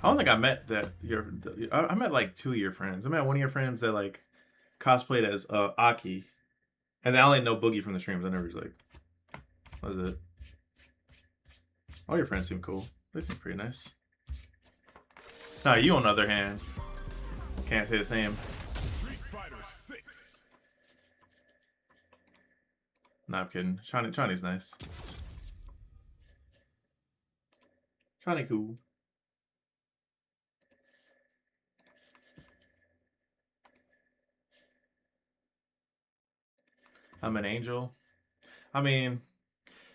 I don't think I met that I met like two of your friends. I met one of your friends that like cosplayed as Aki, and then I only know Boogie from the streams. I never was like, what is it? All your friends seem cool. They seem pretty nice. Nah, you on the other hand, can't say the same. Nah, I'm kidding. Shawnee's nice. Shawnee cool. I'm an angel. I mean,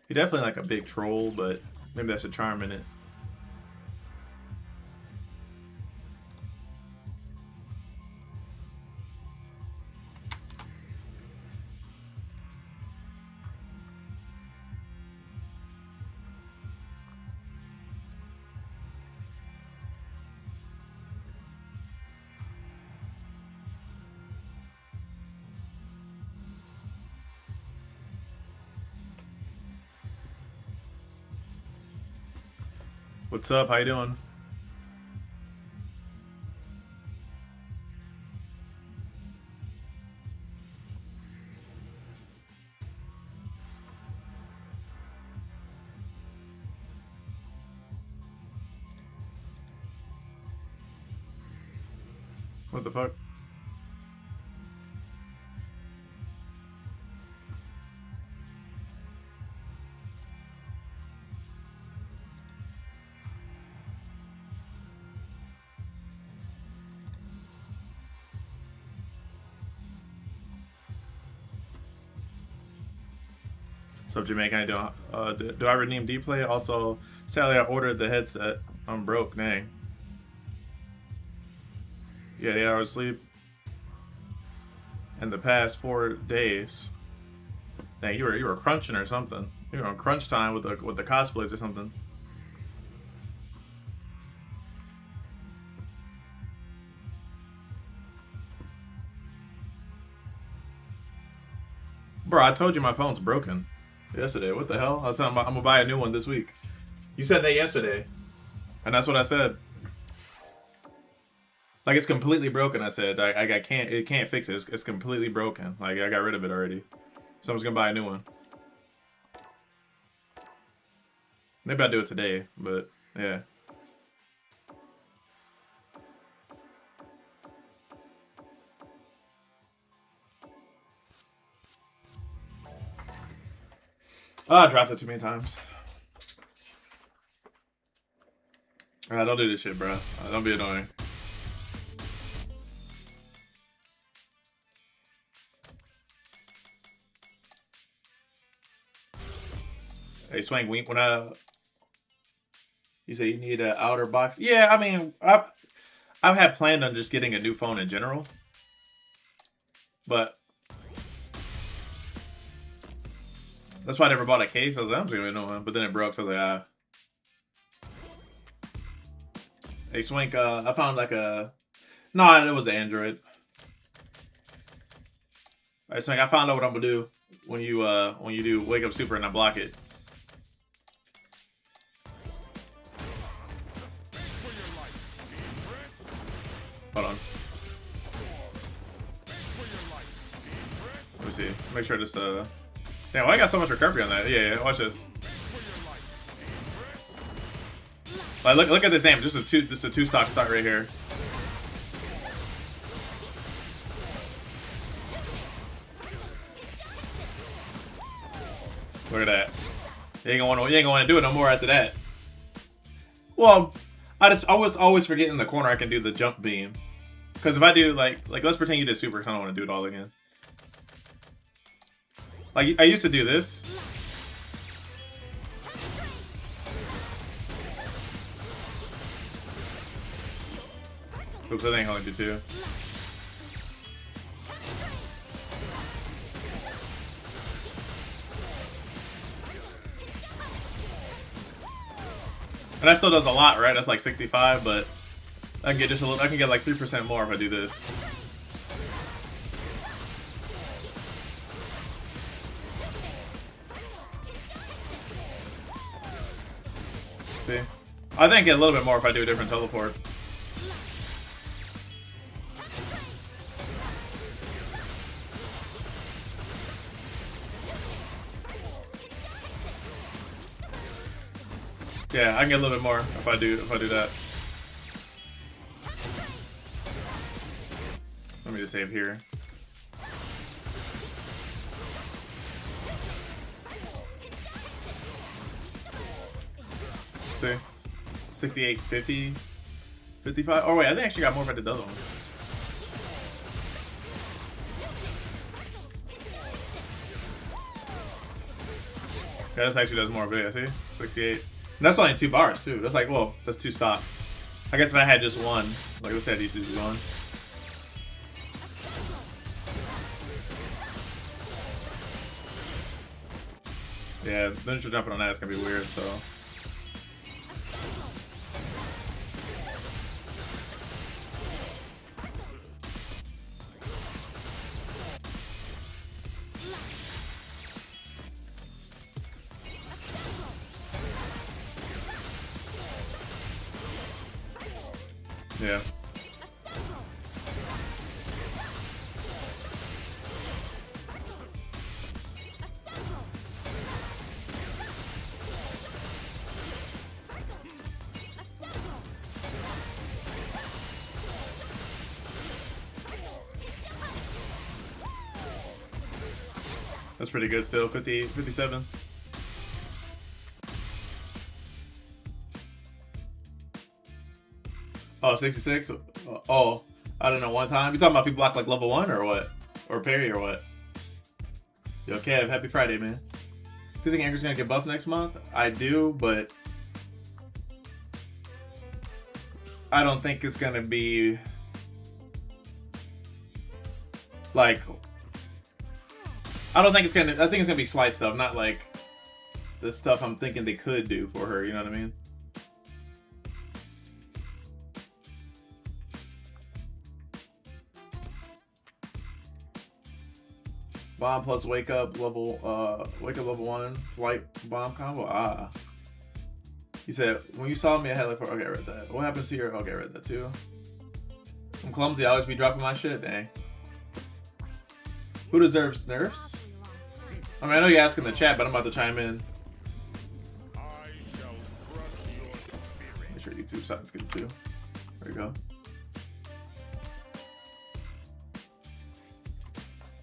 you're definitely like a big troll, but maybe that's a charm in it. What's up? How you doing? What the fuck? What's up, Jamaican? How you doing? Do I redeem D-Play? Also, sadly, I ordered the headset. I'm broke, dang. Yeah, 8 hours sleep in the past 4 days. Dang, you were crunching or something. You were on crunch time with the cosplays or something. Bro, I told you my phone's broken yesterday. What the hell? I said I'm gonna buy a new one this week. You said that yesterday, and that's what I said. Like, it's completely broken. I said I can't, it can't fix it. It's completely broken. Like, I got rid of it already. So I'm just gonna buy a new one. Maybe I'll do it today, but yeah. Oh, I dropped it too many times. Alright, don't do this shit, bro. Don't be annoying. Hey, Swank, when you say you need an outer box, yeah, I mean, I've had planned on just getting a new phone in general, but that's why I never bought a case. I was like, I'm just gonna get a new one, but then it broke, so I was like, ah. Hey, Swank, I found like a, no, it was an Android. All right, Swank, I found out what I'm gonna do when you do Wake Up Super and I block it. Hold on. Let me see. Make sure this damn, why I got so much recovery on that? Yeah, watch this. Like, look at this damage. Just a two stock start right here. Look at that. You ain't gonna want to do it no more after that. Well, I was always forgetting the corner I can do the jump beam. Because if I do like let's pretend you did super, because I don't want to do it all again. Like, I used to do this. Oops, I think I only do 2. And that still does a lot, right? That's like 65, but I can get just a little. I can get like 3% more if I do this. See? I think a little bit more if I do a different teleport. Yeah, I can get a little bit more if I do that. Let me just save here. See? 68, 50, 55. Oh wait, I think I actually got more if I did the other one. Yeah, this actually does more of it, see? 68. And that's only 2 bars too. That's like, well, that's 2 stocks. I guess if I had just one, like let's say I used to just one. Yeah, the neutral jumping on that is gonna be weird, so. Yeah. That's pretty good still, 50, 57. Oh, 66? Oh, I don't know, one time? You talking about if you block like level 1 or what? Or parry or what? Yo, Kev, happy Friday, man. Do you think Ingrid's gonna get buffed next month? I do, but I don't think it's gonna be like, I don't think it's gonna, I think it's gonna be slight stuff, not like the stuff I'm thinking they could do for her, you know what I mean? Bomb plus wake up level 1 flight bomb combo. Ah. He said, when you saw me, I had like 4. Okay, I read that. What happened to your? Okay, I read that too. I'm clumsy. I always be dropping my shit. Dang. Who deserves nerfs? I mean, I know you ask in the chat, but I'm about to chime in. Make sure YouTube sounds good too. There you go.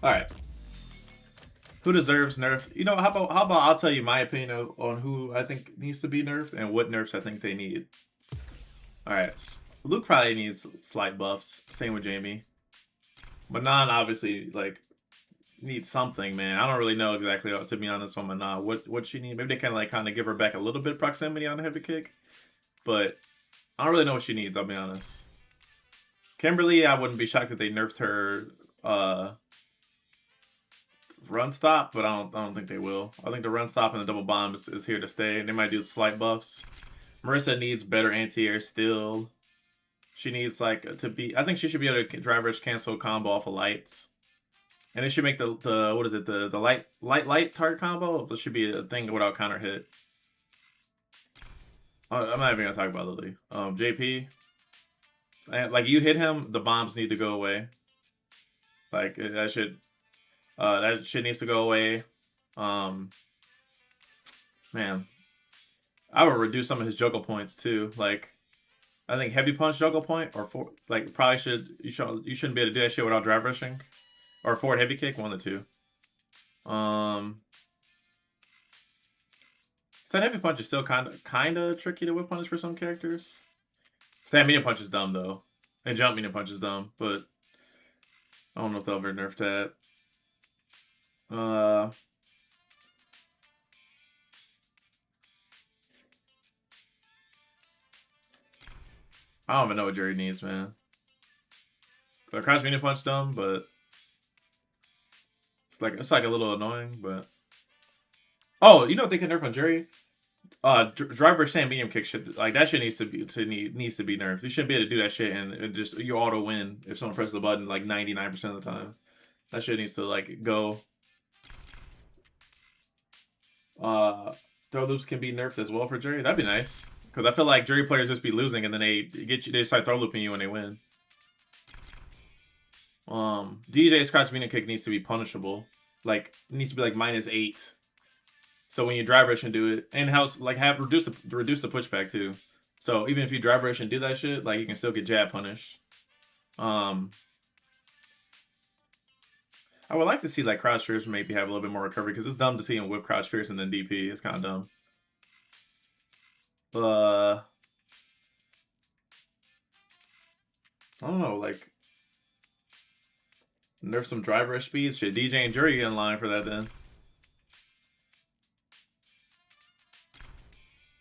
All right. Who deserves nerf? You know, how about I'll tell you my opinion on who I think needs to be nerfed and what nerfs I think they need. All right, Luke probably needs slight buffs. Same with Jamie. Manon obviously like needs something, man. I don't really know exactly, to be honest, on Manon what she needs. Maybe they can like kind of give her back a little bit of proximity on the heavy kick, but I don't really know what she needs. I'll be honest. Kimberly, I wouldn't be shocked if they nerfed her run stop, but I don't think they will. I think the run stop and the double bomb is here to stay, and they might do slight buffs. Marissa needs better anti-air still. She needs like to be, I think she should be able to drive rush cancel combo off of lights. And it should make the what is it, the light target combo? This should be a thing without counter hit. I'm not even gonna talk about Lily. JP, like you hit him, the bombs need to go away. Like that shit needs to go away. Man, I would reduce some of his juggle points too. Like, I think heavy punch juggle point or like probably you shouldn't be able to do that shit without drive rushing, or forward heavy kick, one of the two. Stand heavy punch is still kind of tricky to whip punish for some characters. Stand medium punch is dumb though, and jump medium punch is dumb, but I don't know if they'll ever nerf that. I don't even know what Jerry needs, man. The crouch medium punch dumb, but it's like a little annoying, but oh, you know what they can nerf on Jerry? Driver stand medium kick shit, like that shit needs to be nerfed. You shouldn't be able to do that shit and just you auto win if someone presses the button like 99% of the time. That shit needs to like go. Throw loops can be nerfed as well for Jerry. That'd be nice. Because I feel like jury players just be losing and then they start throw looping you when they win. DJ's crouch medium kick needs to be punishable. Like, it needs to be like -8. So when you drive rush and do it, and house like have reduce the pushback too. So even if you drive rush and do that shit, like you can still get jab punished. I would like to see like crouch fierce maybe have a little bit more recovery because it's dumb to see him whip crouch fierce and then DP. It's kind of dumb. I don't know, like nerf some drive rush speeds. Shit, DJ and Jury get in line for that then.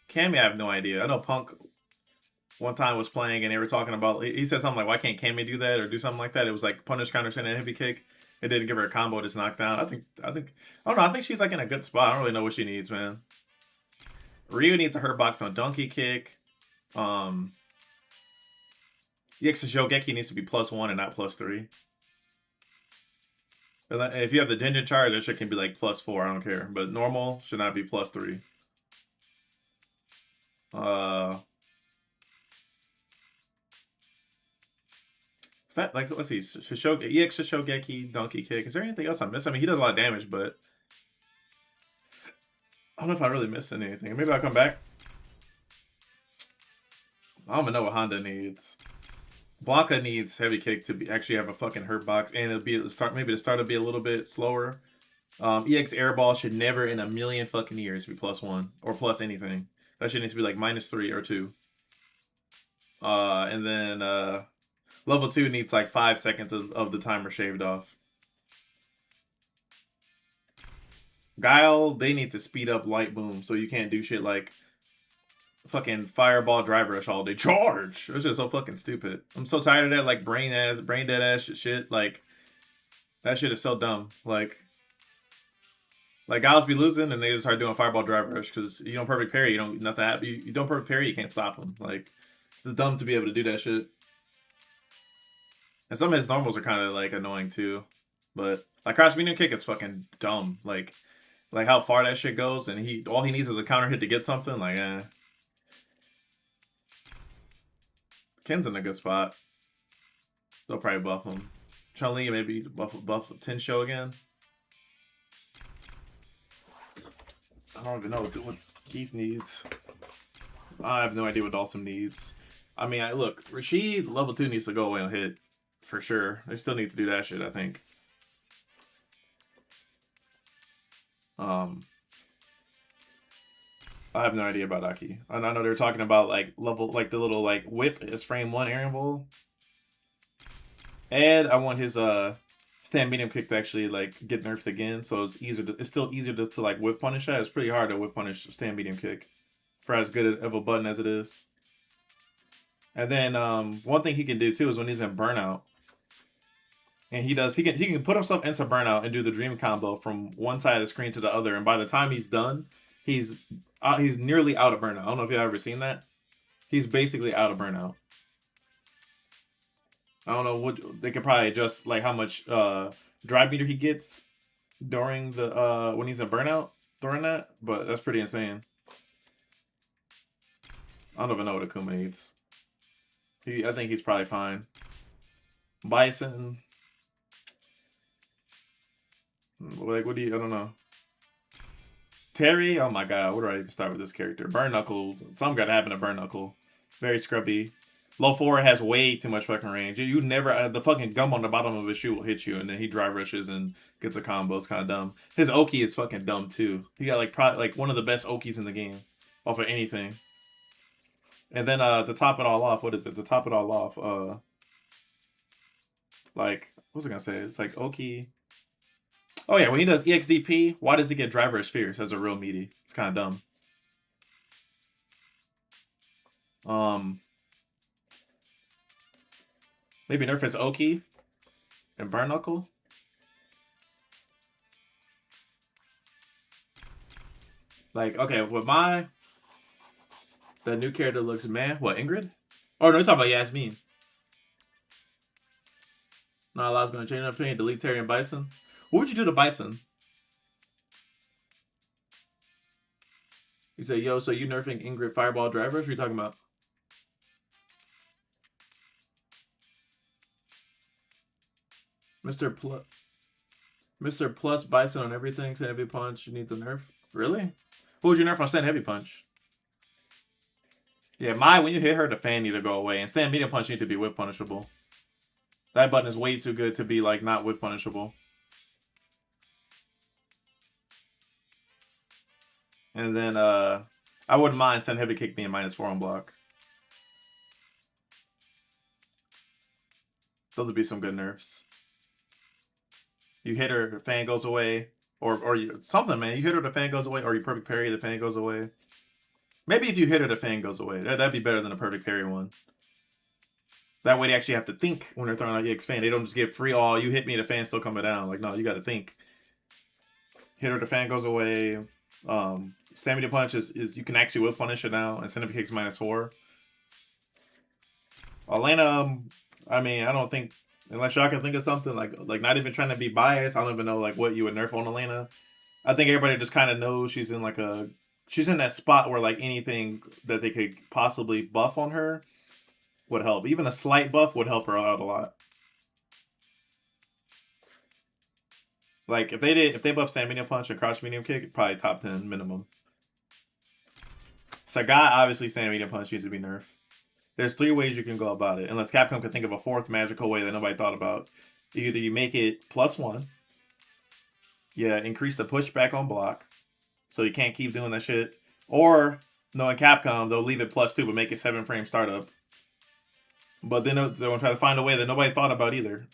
Cammy, I have no idea. I know Punk one time was playing and they were talking about, he said something like, why can't Cammy do that or do something like that? It was like punish, counter, send a heavy kick. It didn't give her a combo, just knocked down. I don't know. I think she's like in a good spot. I don't really know what she needs, man. Ryu needs a hurt box on donkey kick. EX Shogeki needs to be +1 and not +3. If you have the Genjin charge, that shit can be like +4. I don't care. But normal should not be +3. Is that like, let's see, EX Shogeki, donkey kick. Is there anything else I missed? I mean, he does a lot of damage, but I don't know if I really missed anything. Maybe I'll come back. I don't even know what Honda needs. Blanca needs heavy kick to actually have a fucking hurt box, and it'll be at the start. Maybe the start will be a little bit slower. EX airball should never in a million fucking years be +1 or plus anything. That shit needs to be like -3 or 2. And then level 2 needs like 5 seconds of the timer shaved off. Guile, they need to speed up light boom so you can't do shit like fucking fireball drive rush all day. Charge! It's just so fucking stupid. I'm so tired of that like brain dead ass shit. Like, that shit is so dumb. Like Guiles be losing and they just start doing fireball drive rush because you don't perfect parry, nothing happen. You don't perfect parry, you can't stop them. Like, it's just dumb to be able to do that shit. And some of his normals are kind of like annoying too. But like cross medium kick is fucking dumb. Like how far that shit goes, and all he needs is a counter hit to get something. Like, Ken's in a good spot. They'll probably buff him. Chun-Li maybe buff Tensho again. I don't even know what Keith needs. I have no idea what Dawson needs. I mean, look, Rashid level 2 needs to go away and hit for sure. They still need to do that shit, I think. I have no idea about Aki. And I know they were talking about like the little like whip is frame 1 Aaron Bull. And I want his stand medium kick to actually like get nerfed again, so it's still easier to like whip punish that. It's pretty hard to whip punish stand medium kick for as good of a button as it is. And then one thing he can do too is when he's in burnout. And he can put himself into burnout and do the dream combo from one side of the screen to the other, and by the time he's done, he's nearly out of burnout. I don't know if you've ever seen that. He's basically out of burnout. I don't know what they could probably adjust like how much drive meter he gets during the when he's in burnout during that, but that's pretty insane. I don't even know what Akuma needs. I think he's probably fine. Bison. Like, what do you? I don't know. Terry. Oh my god, where do I even start with this character? Burn Knuckle. Something gotta happen to Burn Knuckle. Very scrubby. Low 4 has way too much fucking range. You never the fucking gum on the bottom of his shoe will hit you, and then he drive rushes and gets a combo. It's kind of dumb. His Oki is fucking dumb too. He got like probably like one of the best Okis in the game, off of anything. And then to top it all off, what is it? To top it all off, like what was I gonna say? It's like Oki. Oh yeah, when he does EXDP, why does he get driver spheres as a real meaty? It's kind of dumb. Maybe nerf his Oki and Burn Knuckle. Like, okay, with the new character looks man. What, Ingrid? Oh no, you're talking about Yasmin. Not allow's gonna change opinion, delete Terry and Bison. What would you do to Bison? You say, yo, so you nerfing Ingrid Fireball drivers? What are you talking about? Mr. Plus Bison on everything. Stand Heavy Punch. You need the nerf. Really? Who would you nerf on Stand Heavy Punch? Yeah, when you hit her, the fan need to go away. And Stand Medium Punch need to be whip punishable. That button is way too good to be, like, not whip punishable. And then, I wouldn't mind Stand Heavy Kick being -4 on block. Those would be some good nerfs. You hit her, the fan goes away. Or you, something, man. You hit her, the fan goes away. Or you perfect parry, the fan goes away. Maybe if you hit her, the fan goes away. That'd be better than a perfect parry one. That way they actually have to think when they're throwing out EX fan. They don't just get free all, you hit me, the fan's still coming down. Like, no, you got to think. Hit her, the fan goes away. Stamina Punch is you can actually whip punish it now. And Cinnamon Kick's -4. Elena, I mean, I don't think, unless y'all can think of something, like not even trying to be biased, I don't even know, like, what you would nerf on Elena. I think everybody just kind of knows she's in, like, she's in that spot where, like, anything that they could possibly buff on her would help. Even a slight buff would help her out a lot. Like, if they buff Stamina Punch and Crouch Medium Kick, probably top 10 minimum. Sagat, obviously, Stamina Punch needs to be nerfed. There's 3 ways you can go about it, unless Capcom can think of a 4th magical way that nobody thought about. Either you make it +1. Yeah, increase the pushback on block, so you can't keep doing that shit. Or, knowing Capcom, they'll leave it +2, but make it 7-frame startup. But then they're going to try to find a way that nobody thought about either.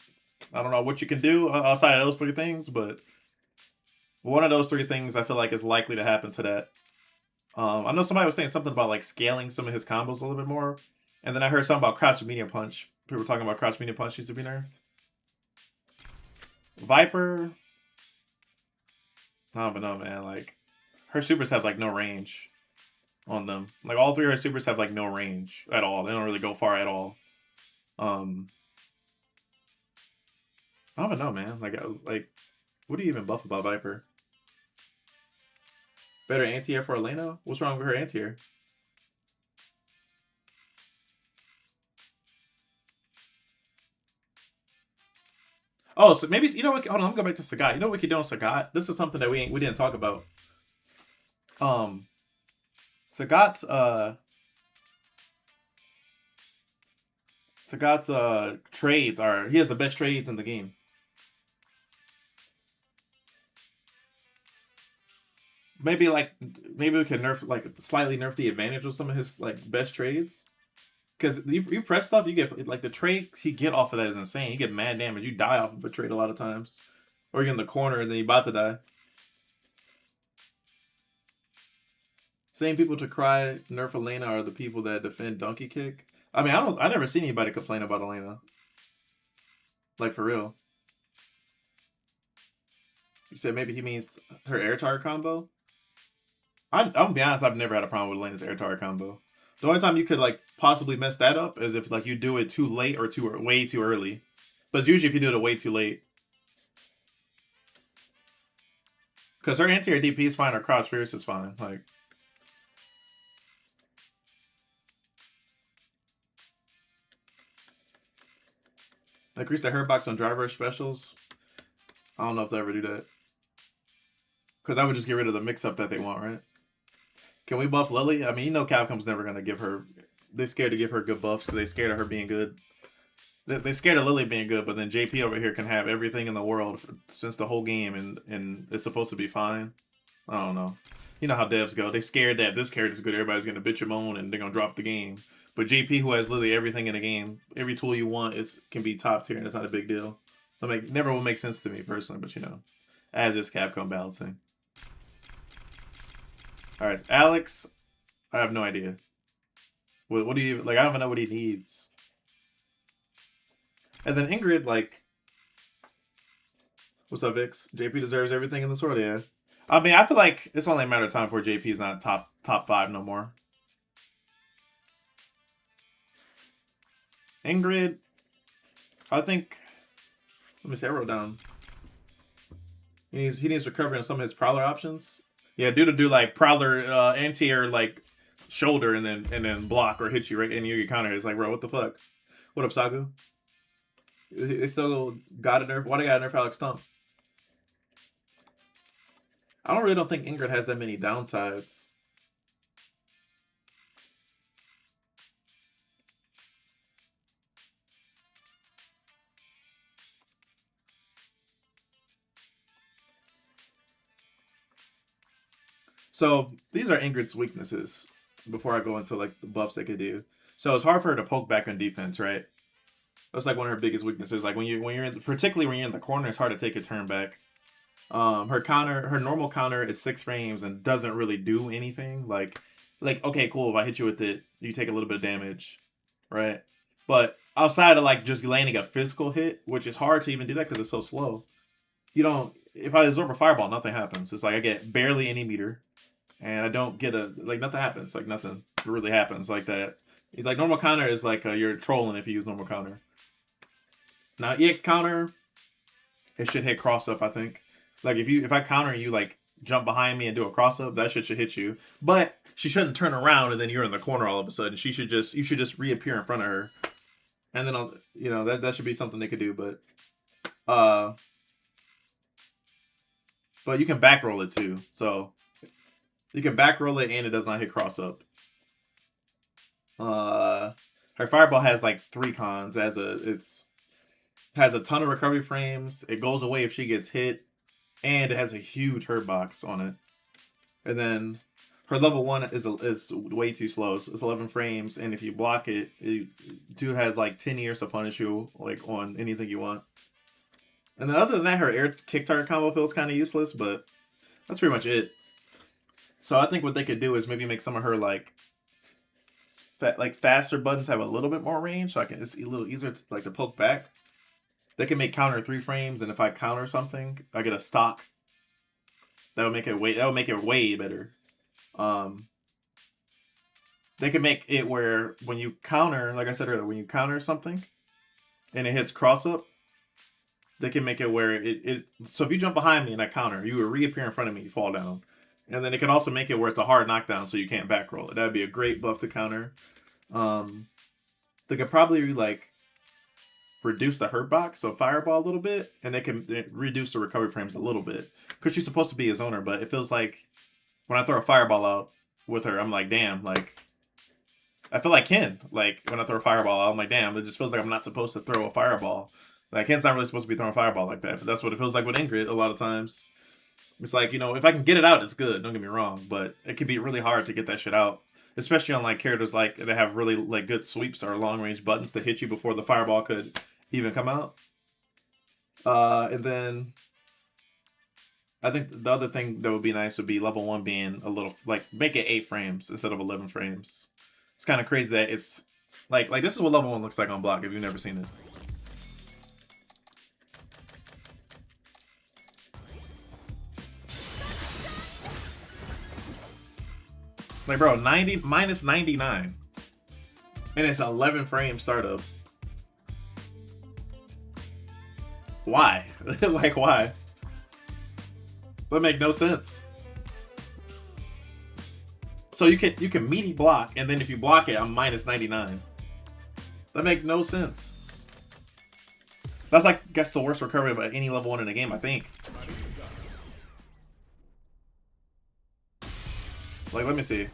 I don't know what you can do outside of those 3 things, but one of those 3 things I feel like is likely to happen to that. I know somebody was saying something about, like, scaling some of his combos a little bit more. And then I heard something about Crouch Medium Punch. People were talking about Crouch Medium Punch needs to be nerfed. Viper. I don't even know, man. Like, her supers have, like, no range on them. Like, all 3 of her supers have, like, no range at all. They don't really go far at all. I don't even know, man. Like, what do you even buff about Viper? Better anti-air for Elena? What's wrong with her anti-air? Oh, so maybe, you know what? Hold on, let me go back to Sagat. You know what we could do on Sagat? This is something that we didn't talk about. Sagat's trades are, he has the best trades in the game. Maybe we can nerf, like, slightly nerf the advantage of some of his, like, best trades. Because you press stuff, you get, like, the trade he get off of that is insane. You get mad damage. You die off of a trade a lot of times. Or you're in the corner and then you're about to die. Same people to cry nerf Elena are the people that defend Donkey Kick. I mean, I never seen anybody complain about Elena. Like, for real. You said maybe he means her air target combo? I'm gonna be honest, I've never had a problem with Elena's air target combo. The only time you could, like, possibly mess that up is if, like, you do it too late or way too early. But it's usually if you do it way too late. Because her anti-air DP is fine, her Crouch Fierce is fine. Like, increase the hurt box on driver specials. I don't know if they'll ever do that. Because that would just get rid of the mix-up that they want, right? Can we buff Lily? I mean, you know Capcom's never going to give her... They're scared to give her good buffs because they're scared of her being good. They're scared of Lily being good, but then JP over here can have everything in the world since the whole game, and it's supposed to be fine. I don't know. You know how devs go. They're scared that if this character's good, everybody's going to bitch and moan, and they're going to drop the game. But JP, who has literally everything in the game, every tool you want can be top tier, and it's not a big deal. Never will make sense to me personally, but, you know, as is Capcom balancing. All right, Alex, I have no idea. What do you, like, I don't even know what he needs. And then Ingrid, like, what's up, Vix? JP deserves everything in this world, yeah. I mean, I feel like it's only a matter of time before JP's not top 5 no more. Ingrid, I think, let me see, I wrote down. He needs recovery on some of his prowler options. Yeah, do like prowler anti-air like shoulder and then block or hit you right and you get counter. It's like, bro, what the fuck? What up, Sagu? They still got a nerf. Why they got a nerf Alex Stump? I don't think Ingrid has that many downsides. So these are Ingrid's weaknesses before I go into like the buffs they could do. So it's hard for her to poke back on defense, right? That's like one of her biggest weaknesses. Like when you're in, particularly when you're in the corner, it's hard to take a turn back. Her normal counter is 6 frames and doesn't really do anything. Like okay, cool. If I hit you with it, you take a little bit of damage, right? But outside of like just landing a physical hit, which is hard to even do that because it's so slow. You don't. If I absorb a fireball, nothing happens. It's like I get barely any meter, and I don't get nothing happens. Like nothing really happens like that. Like normal counter is like you're trolling if you use normal counter. Now EX counter, it should hit cross up. I think. Like if I counter you, like jump behind me and do a cross up, that shit should hit you. But she shouldn't turn around and then you're in the corner all of a sudden. You should just reappear in front of her, and then that should be something they could do. But you can back roll it too. So you can back roll it and it does not hit cross up. Her fireball has like 3 cons. Has a ton of recovery frames. It goes away if she gets hit, and it has a huge hurt box on it. And then her level 1 is way too slow. It's 11 frames, and if you block it, it do has like 10 years to punish you like on anything you want. And then other than that, her air kick target combo feels kind of useless, but that's pretty much it. So I think what they could do is maybe make some of her like faster buttons have a little bit more range, so it's a little easier to poke back. They can make counter 3 frames, and if I counter something, I get a stock. That would make it way better. They can make it where when you counter, like I said earlier, when you counter something and it hits cross up, they can make it where so if you jump behind me and I counter, you will reappear in front of me, you fall down. And then it can also make it where it's a hard knockdown so you can't back roll it. That'd be a great buff to counter. They could probably like reduce the hurt box, so fireball a little bit, and they can reduce the recovery frames a little bit. Because she's supposed to be a zoner, but it feels like when I throw a fireball out with her, I'm like, damn, like I feel like Ken. Like when I throw a fireball out, I'm like, damn, it just feels like I'm not supposed to throw a fireball. Like Ken's not really supposed to be throwing a fireball like that, but that's what it feels like with Ingrid a lot of times. It's like, if I can get it out, it's good. Don't get me wrong, but it can be really hard to get that shit out, especially on like characters like that have really like good sweeps or long range buttons to hit you before the fireball could even come out. And then I think the other thing that would be nice would be level 1 being a little like make it 8 frames instead of 11 frames. It's kind of crazy that it's like this is what level 1 looks like on block if you've never seen it. Like, bro, 90 minus 99. And it's 11 frame startup. Why? Like, why? That make no sense. So you can meaty block, and then if you block it, I'm minus 99. That makes no sense. That's like, I guess, the worst recovery of any level 1 in the game, I think. Like, let me see.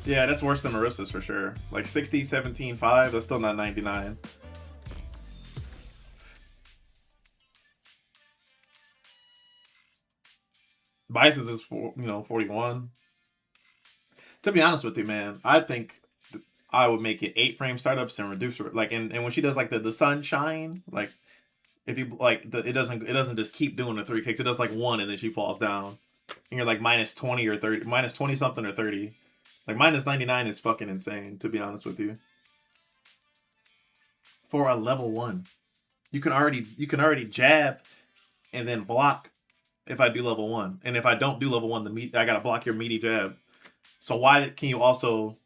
Yeah, that's worse than Marissa's for sure. Like 60, 17, 5, that's still not 99. Bice's is 41. To be honest with you, man, I think I would make it 8 frame startups and reduce it. Like, and when she does like the sunshine, like if you like it doesn't just keep doing the 3 kicks. It does like 1 and then she falls down, and you're like minus 20 or 30, minus 20 something or 30. Like minus 99 is fucking insane. To be honest with you, for a level 1, you can already jab and then block. If I do level 1, and if I don't do level 1, I gotta block your meaty jab. So why can you also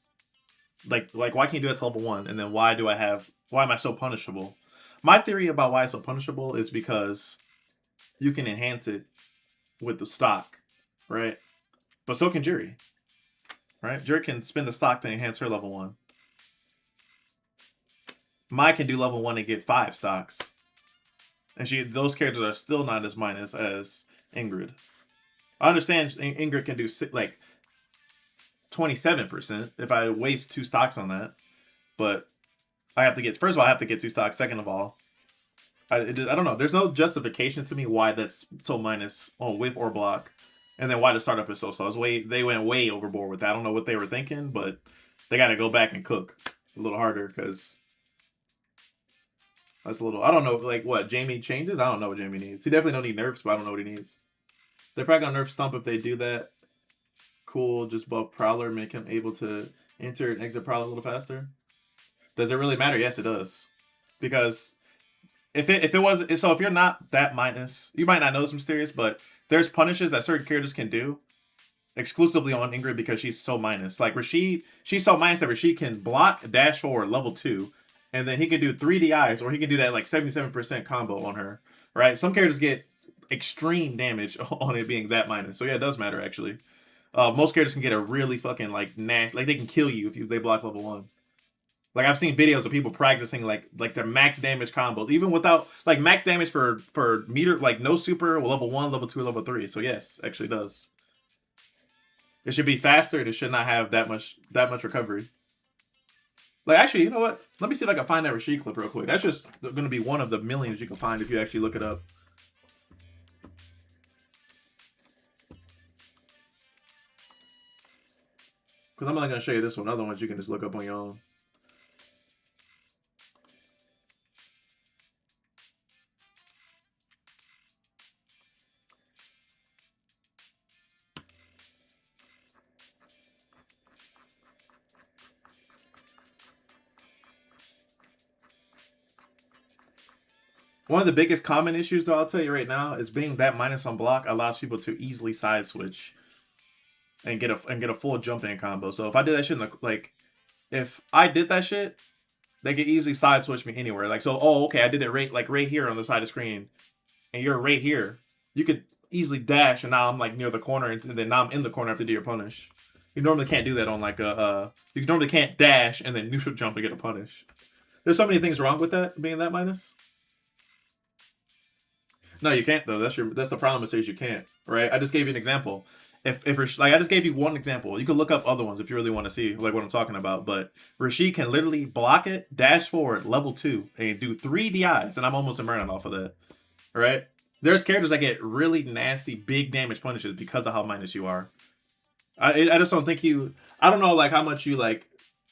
like why can't you do that to level 1, and then why do I have Why am I so punishable? My theory about why it's so punishable is because you can enhance it with the stock, right? But so can Jury, right? Jury can spend the stock to enhance her level 1. Mai can do level 1 and get 5 stocks. And those characters are still not as minus as Ingrid. I understand Ingrid can do like 27% if I waste 2 stocks on that. But I have to get, first of all, I have to get 2 stocks. Second of all, I don't know. There's no justification to me why that's so minus on whiff or block. And then why the startup is so slow. They went way overboard with that. I don't know what they were thinking, but they got to go back and cook a little harder because that's a little, I don't know, like what, Jamie changes? I don't know what Jamie needs. He definitely don't need nerfs, but I don't know what he needs. They're probably going to nerf Stump if they do that. Cool, just buff Prowler, make him able to enter and exit Prowler a little faster. Does it really matter? Yes, it does. Because if you're not that minus, you might not know this mysterious, but there's punishes that certain characters can do exclusively on Ingrid because she's so minus. Like Rashid, she's so minus that Rashid can block, dash forward, level 2, and then he can do 3 DIs, or he can do that like 77% combo on her. Right? Some characters get extreme damage on it being that minus. So yeah, it does matter actually. Most characters can get a really fucking like nasty, like they can kill you if they block level 1. Like I've seen videos of people practicing like their max damage combos, even without like max damage for meter, like no super, level 1, level 2, level 3. So yes, actually does. It should be faster. It should not have that much recovery. Like actually, you know what? Let me see if I can find that Rashid clip real quick. That's just going to be one of the millions you can find if you actually look it up. Because I'm only going to show you this one. Other ones you can just look up on your own. One of the biggest common issues, though, I'll tell you right now, is being that minus on block allows people to easily side switch and get a full jump in combo. So if I did that shit, if I did that shit, they could easily side switch me anywhere. Like so, okay, I did it right here on the side of the screen, and you're right here. You could easily dash, and now I'm like near the corner, and then now I'm in the corner after do your punish. You normally can't do that on like you normally can't dash and then neutral jump and get a punish. There's so many things wrong with that being that minus. No, you can't though. That's the problem. It says you can't. Right? I just gave you an example. If like I just gave you one example. You could look up other ones if you really want to see like what I'm talking about. But Rashid can literally block it, dash forward, level 2, and do 3 DIs, and I'm almost immerning off of that. Right? There's characters that get really nasty, big damage punishes because of how minus you are. I just don't think you. I don't know like how much you like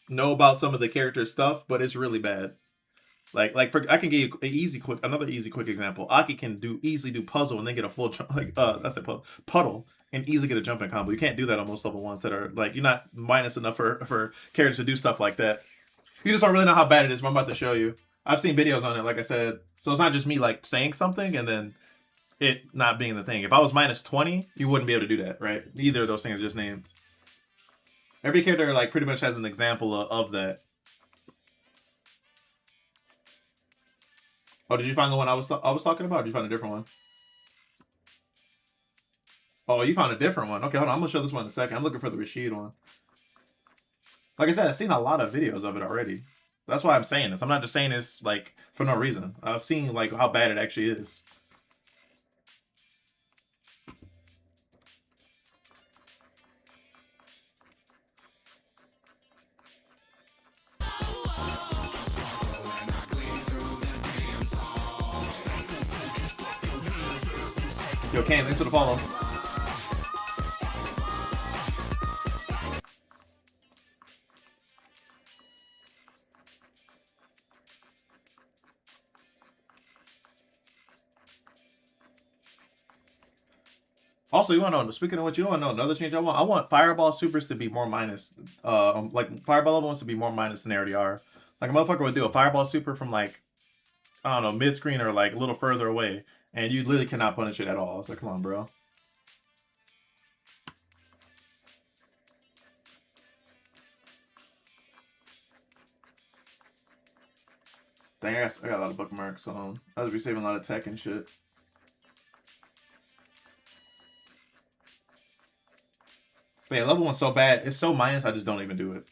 know about some of the character stuff, but it's really bad. I can give you another easy quick example. Aki can easily do puzzle and then get a full puddle and easily get a jumping combo. You can't do that on most level 1s that are like you're not minus enough for characters to do stuff like that. You just don't really know how bad it is. But I'm about to show you. I've seen videos on it, like I said. So it's not just me like saying something and then it not being the thing. If I was minus 20, you wouldn't be able to do that, right? Either of those things are just named. Every character like pretty much has an example of that. Oh, did you find the one I was talking about? Or did you find a different one? Oh, you found a different one. Okay, hold on. I'm gonna show this one in a second. I'm looking for the Rashid one. Like I said, I've seen a lot of videos of it already. That's why I'm saying this. I'm not just saying this like for no reason. I've seen like how bad it actually is. Yo, Kane, thanks for the follow. Also, you want to know, speaking of what you want to know, another change I want Fireball Supers to be more minus, like Fireball level ones to be more minus than they already are. Like a motherfucker would do a Fireball Super from like, I don't know, mid-screen or like a little further away, and you literally cannot punish it at all. It's like, come on, bro. Dang, I got a lot of bookmarks on. I'll be saving a lot of tech and shit. But yeah, level 1's so bad. It's so minus, I just don't even do it.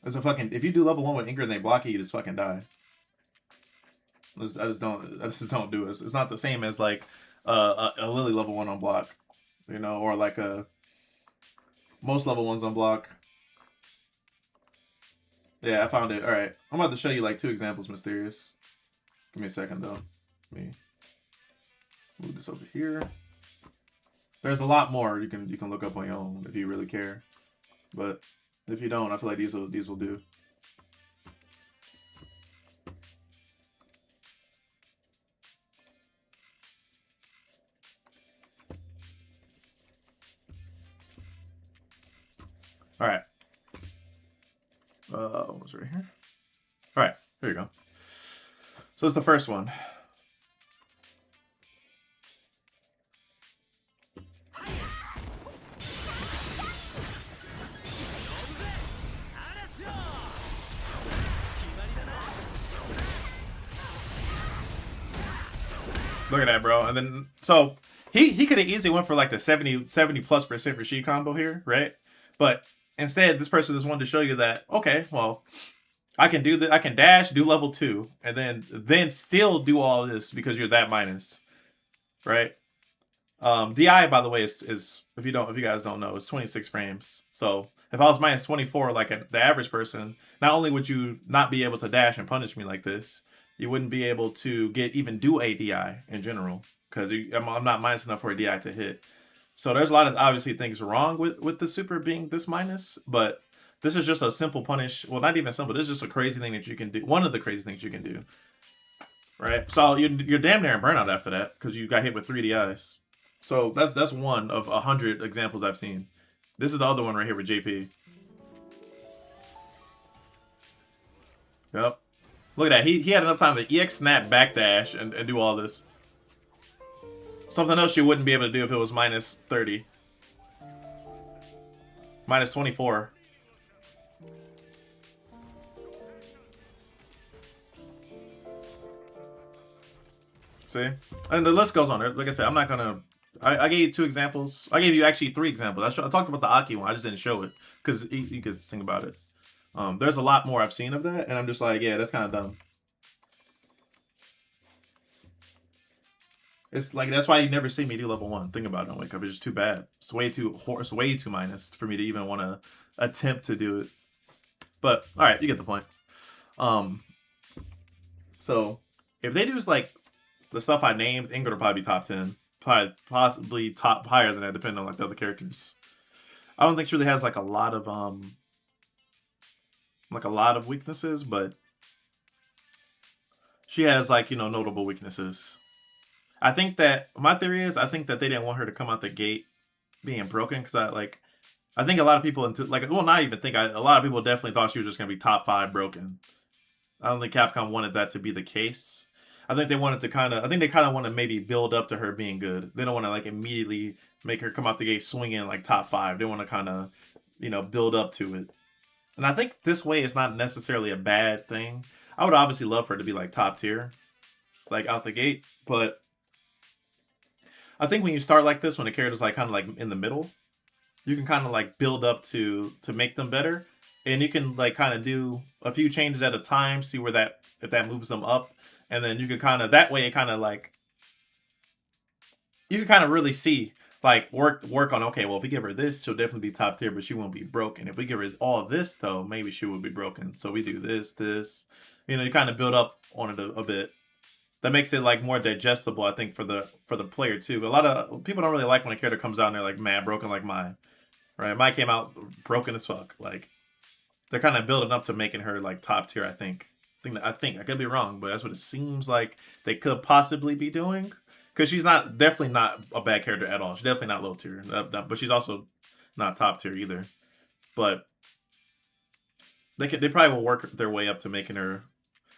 It's a fucking... If you do level 1 with Ingrid and they block you just fucking die. I just don't do it. It's not the same as like a Lily level 1 on block. You know, or like most level 1s on block. Yeah, I found it. Alright. I'm about to show you like 2 examples, Mysterious. Give me a second though. Let me move this over here. There's a lot more you can look up on your own if you really care. But if you don't, I feel like these will do. Alright. What's right here? Alright, here you go. So it's the first one. Look at that, bro. And then, so he could have easily went for like the 70+% Rashid combo here, right? But instead, this person just wanted to show you that, okay, well, I can do that. I can dash, do level 2, and then still do all of this because you're that minus, right? DI, by the way, is if you guys don't know, is 26 frames. So if I was minus 24, like the average person, not only would you not be able to dash and punish me like this, you wouldn't be able to even do a DI in general because I'm not minus enough for a DI to hit. So there's a lot of obviously things wrong with the super being this minus, but this is just a simple punish. Well, not even simple. This is just a crazy thing that you can do. One of the crazy things you can do, right? So you're damn near in burnout after that because you got hit with 3 DIs. So that's one of 100 examples I've seen. This is the other one right here with JP. Yep. Look at that. He had enough time to EX snap backdash and do all this. Something else you wouldn't be able to do if it was minus 30. Minus 24. See? And the list goes on. Like I said, I'm not going to... I gave you 2 examples. I gave you actually 3 examples. I talked about the Aki one. I just didn't show it because you could think about it. There's a lot more I've seen of that, and I'm just like, yeah, that's kind of dumb. It's like that's why you never see me do level 1. Think about it on Wake Up. It's just too bad. It's way too minus for me to even want to attempt to do it. But all right, you get the point. So if they do like the stuff I named, Ingrid will probably be top 10. Probably possibly top higher than that, depending on like the other characters. I don't think she really has like a lot of weaknesses, but she has like, you know, notable weaknesses. I think that my theory is I think that they didn't want her to come out the gate being broken because I think a lot of people a lot of people definitely thought she was just gonna be top 5 broken. I don't think Capcom wanted that to be the case. I think they wanted to want to maybe build up to her being good. They don't want to like immediately make her come out the gate swinging like top 5. They want to kind of, you know, build up to it. And I think this way is not necessarily a bad thing. I would obviously love for her to be like top tier, like out the gate. But I think when you start like this, when the character's like kind of like in the middle, you can kind of like build up to make them better. And you can like kind of do a few changes at a time, see where if that moves them up. And then you can kind of, that way it kind of like, you can kind of really see, like work on, okay, well, if we give her this, she'll definitely be top tier, but she won't be broken. If we give her all this though, maybe she will be broken. So we do this, you know, you kind of build up on it a bit. That makes it like more digestible, I think, for the player too. A lot of people don't really like when a character comes out and they're like, man, broken like mine, right? Mine came out broken as fuck. Like they're kind of building up to making her like top tier, I think. I could be wrong, but that's what it seems like they could possibly be doing. Because she's definitely not a bad character at all. She's definitely not low tier, but she's also not top tier either. But they probably will work their way up to making her.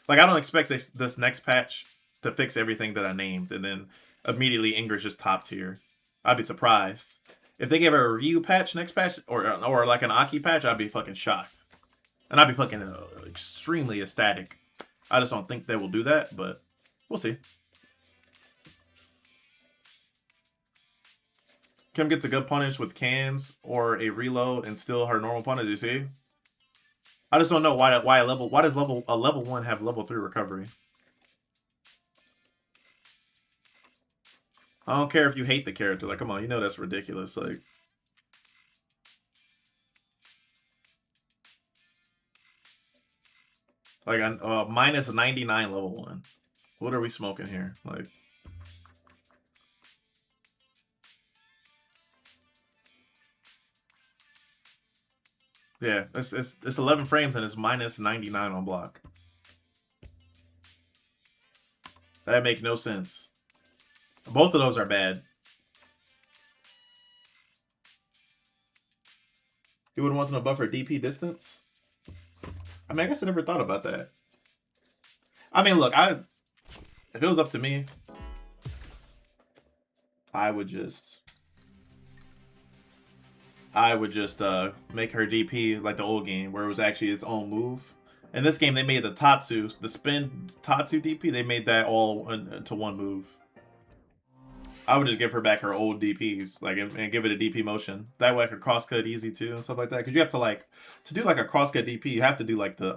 Like I don't expect this next patch to fix everything that I named, and then immediately Ingrid's just top tier. I'd be surprised if they gave her a Ryu patch next patch, or like an Aki patch. I'd be fucking shocked. And I'd be fucking extremely ecstatic. I just don't think they will do that, but we'll see. Kim gets a good punish with cans or a reload and still her normal punish, you see? I just don't know why does a level 1 have level 3 recovery? I don't care if you hate the character. Like, come on, you know that's ridiculous. Like minus 99 level 1. What are we smoking here? Like, yeah, it's 11 frames and it's minus 99 on block. That make no sense. Both of those are bad. You wouldn't want to buffer DP distance? I mean, I guess I never thought about that. I mean, look, if it was up to me, I would just make her DP like the old game where it was actually its own move. In this game, they made the spin Tatsu DP, they made that all into one move. I would just give her back her old DPs, like, and give it a DP motion. That way I could crosscut easy too and stuff like that. Because you have to do like a crosscut DP, you have to do like the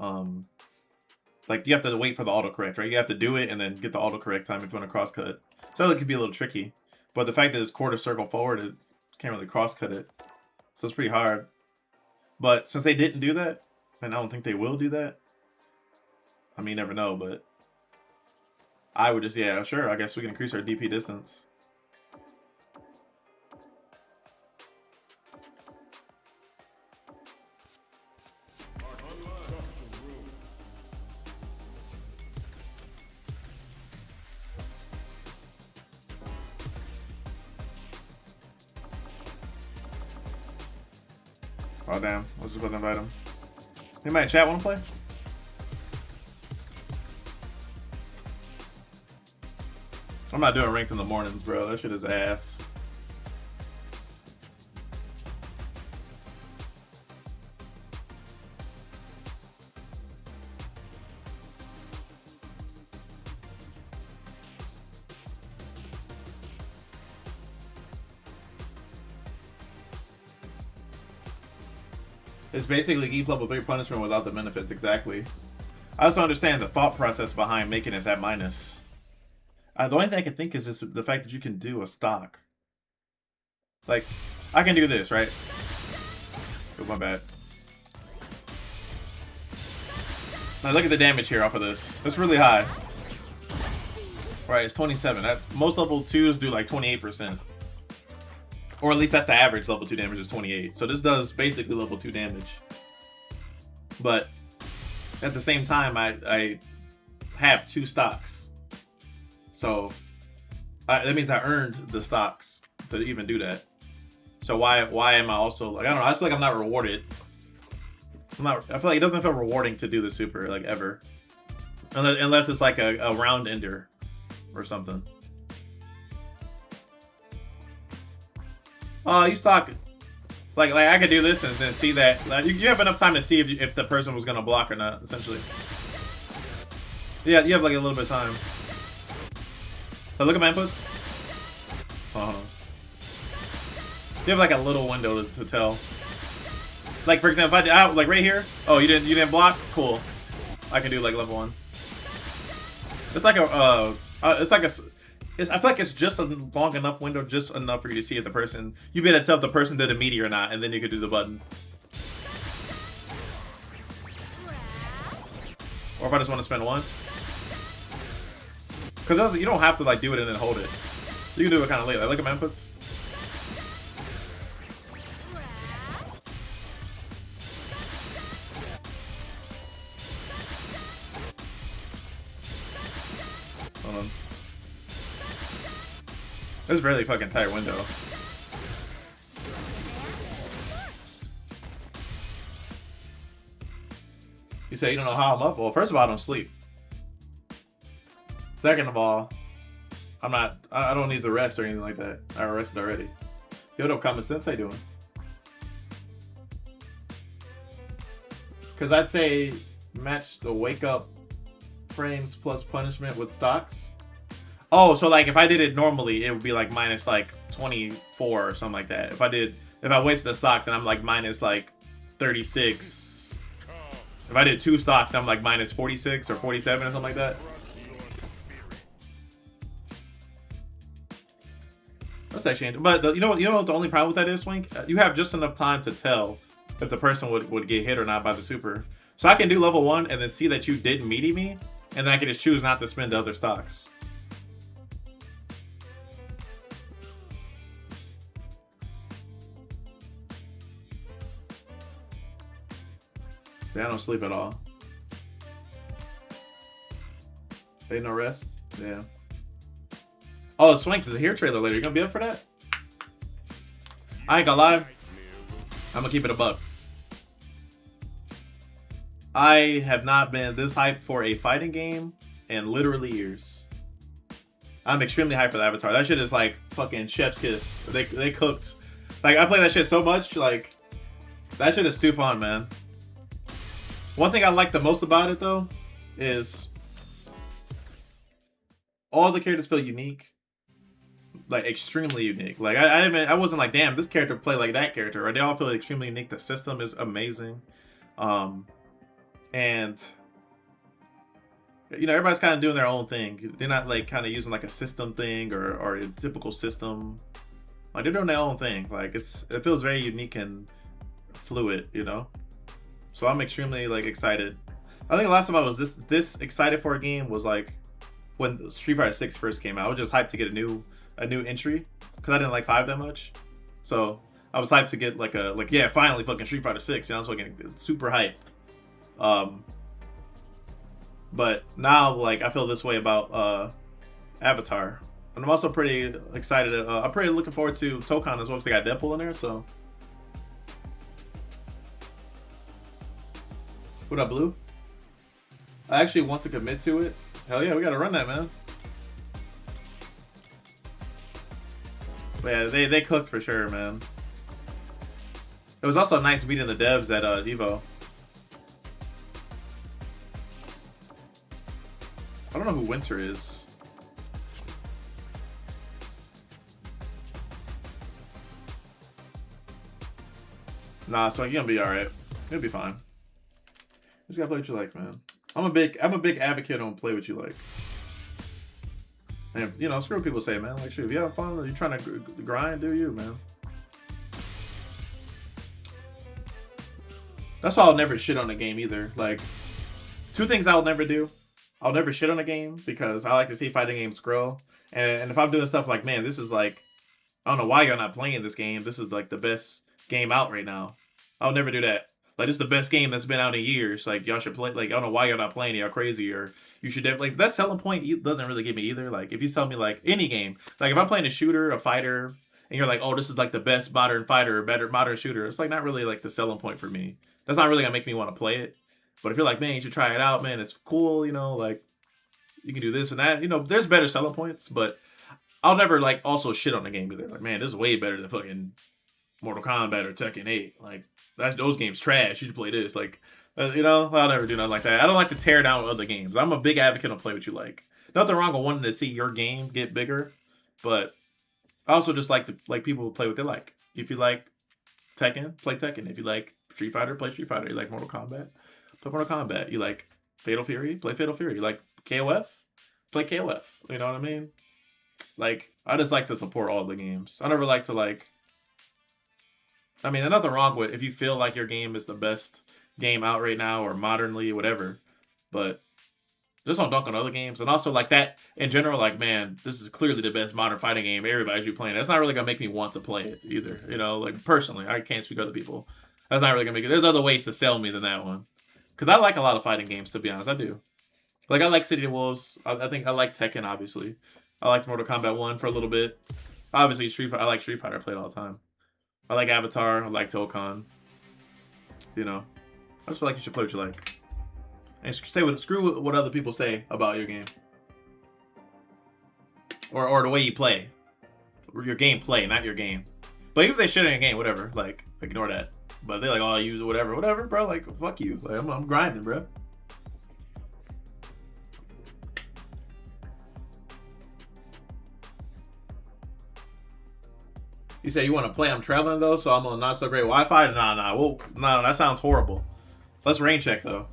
like you have to wait for the autocorrect, right? You have to do it and then get the autocorrect time if you want to crosscut. So it could be a little tricky. But the fact that it's quarter circle forward, it can't really crosscut it. So it's pretty hard. But since they didn't do that, and I don't think they will do that. I mean, you never know, but I would just, yeah, sure, I guess we can increase our DP distance. Oh, damn. I was just about to invite him. Anybody in chat want to play? I'm not doing ranked in the mornings, bro. That shit is ass. It's basically EVE level 3 punishment without the benefits, exactly. I also understand the thought process behind making it that minus. The only thing I can think is just the fact that you can do a stock. Like, I can do this, right? Oh, my bad. Now look at the damage here off of this. That's really high. Right, it's 27. Most level 2s do like 28%. Or at least that's the average level 2 damage is 28. So this does basically level 2 damage. But at the same time, I have 2 stocks. So that means I earned the stocks to even do that. So why am I also like, I don't know, I feel like I'm not rewarded. I feel like it doesn't feel rewarding to do the super, like, ever. Unless it's like a round ender or something. You stock, like I could do this and then see that, like, you have enough time to see if the person was gonna block or not, essentially. Yeah, you have like a little bit of time. So look at my inputs. You have like a little window to tell. Like, for example, if I like right here. Oh, you didn't block? Cool. I can do like level 1. It's like I feel like it's just a long enough window, just enough for you to see if the person, you be able to tell if the person did a meaty or not, and then you could do the button. Or if I just want to spend 1. Because you don't have to like do it and then hold it. You can do it kind of late. Like, look at my inputs. Hold on. This is a really fucking tight window. You say you don't know how I'm up? Well, first of all, I don't sleep. Second of all, I don't need the rest or anything like that. I rested already. Yo, what up, Common Sense? How you doing? Because I'd say match the wake up frames plus punishment with stocks. Oh, so like if I did it normally, it would be like minus like 24 or something like that. If I wasted a stock, then I'm like minus like 36. If I did 2 stocks, I'm like minus 46 or 47 or something like that. That's actually, but you know what the only problem with that is, Swink? You have just enough time to tell if the person would get hit or not by the super. So I can do level 1 and then see that you didn't meaty me, and then I can just choose not to spend the other stocks. Yeah, I don't sleep at all. Ain't no rest? Yeah. Oh, Swank, there's a hair trailer later. You gonna be up for that? I ain't gonna lie. I'm gonna keep it a buck. I have not been this hyped for a fighting game in literally years. I'm extremely hyped for the Avatar. That shit is like fucking chef's kiss. They cooked. Like, I play that shit so much. Like, that shit is too fun, man. One thing I like the most about it, though, is all the characters feel unique. Like, extremely unique. Like, I wasn't like, damn, this character play like that character. Right? They all feel extremely unique. The system is amazing. And, you know, everybody's kind of doing their own thing. They're not, like, kind of using, like, a system thing or a typical system. Like, they're doing their own thing. Like, it feels very unique and fluid, you know? So I'm extremely, like, excited. I think the last time I was this excited for a game was, like, when Street Fighter 6 first came out. I was just hyped to get a new entry because I didn't like 5 that much. So I was hyped to get, yeah, finally fucking Street Fighter 6. You know, I was fucking super hyped. But now, like, I feel this way about Avatar. And I'm also pretty excited. I'm pretty looking forward to Tokon as well because they got Deadpool in there, so. What up, Blue? I actually want to commit to it. Hell yeah, we gotta run that, man. But yeah, they cooked for sure, man. It was also nice meeting the devs at Evo. I don't know who Winter is. Nah, so you're gonna be alright. You'll be fine. You just gotta play what you like, man. I'm a big advocate on play what you like. And, you know, screw what people say, man. Like, shoot, if you have fun, you're trying to grind, do you, man. That's why I'll never shit on a game either. Like, 2 things I'll never do. I'll never shit on a game because I like to see fighting games grow. And if I'm doing stuff like, man, this is like, I don't know why you're not playing this game. This is like the best game out right now. I'll never do that. Like, this is the best game that's been out in years. Like, y'all should play. Like, I don't know why you're not playing it. Y'all crazy. Or you should definitely. Like, that selling point doesn't really get me either. Like, if you tell me, like, any game. Like, if I'm playing a shooter, a fighter, and you're like, oh, this is, like, the best modern fighter, better modern shooter. It's, like, not really, like, the selling point for me. That's not really going to make me want to play it. But if you're like, man, you should try it out, man. It's cool, you know, like, you can do this and that. You know, there's better selling points. But I'll never, like, also shit on the game either. Like, man, this is way better than fucking Mortal Kombat or Tekken 8. Like, those games trash. You should play this. Like, you know, I'll never do nothing like that. I don't like to tear down other games. I'm a big advocate of play what you like. Nothing wrong with wanting to see your game get bigger, but I also just like to people play what they like. If you like Tekken, play Tekken. If you like Street Fighter, play Street Fighter. You like Mortal Kombat, play Mortal Kombat. You like Fatal Fury, play Fatal Fury. You like KOF, play KOF. You know what I mean? Like, I just like to support all the games. I never like to like. I mean, there's nothing wrong with if you feel like your game is the best game out right now or modernly, whatever. But just don't dunk on other games. And also, like, that in general, like, man, this is clearly the best modern fighting game. Everybody should be playing it. That's not really going to make me want to play it either. You know, like, personally, I can't speak for other people. That's not really going to make it. There's other ways to sell me than that one. Because I like a lot of fighting games, to be honest. I do. Like, I like City of Wolves. I think I like Tekken, obviously. I liked Mortal Kombat 1 for a little bit. Obviously, Street Fighter. I like Street Fighter. I play it all the time. I like Avatar. I like Tokon. You know, I just feel like you should play what you like. And screw what other people say about your game. Or the way you play. Or your gameplay, not your game. But even if they shit on your game, whatever. Like, ignore that. But they're like, oh, you whatever, bro. Like, fuck you. Like, I'm grinding, bro. You say you want to play? I'm traveling though, so I'm on not so great Wi-Fi. Nah. Whoa, no, that sounds horrible. Let's rain check though.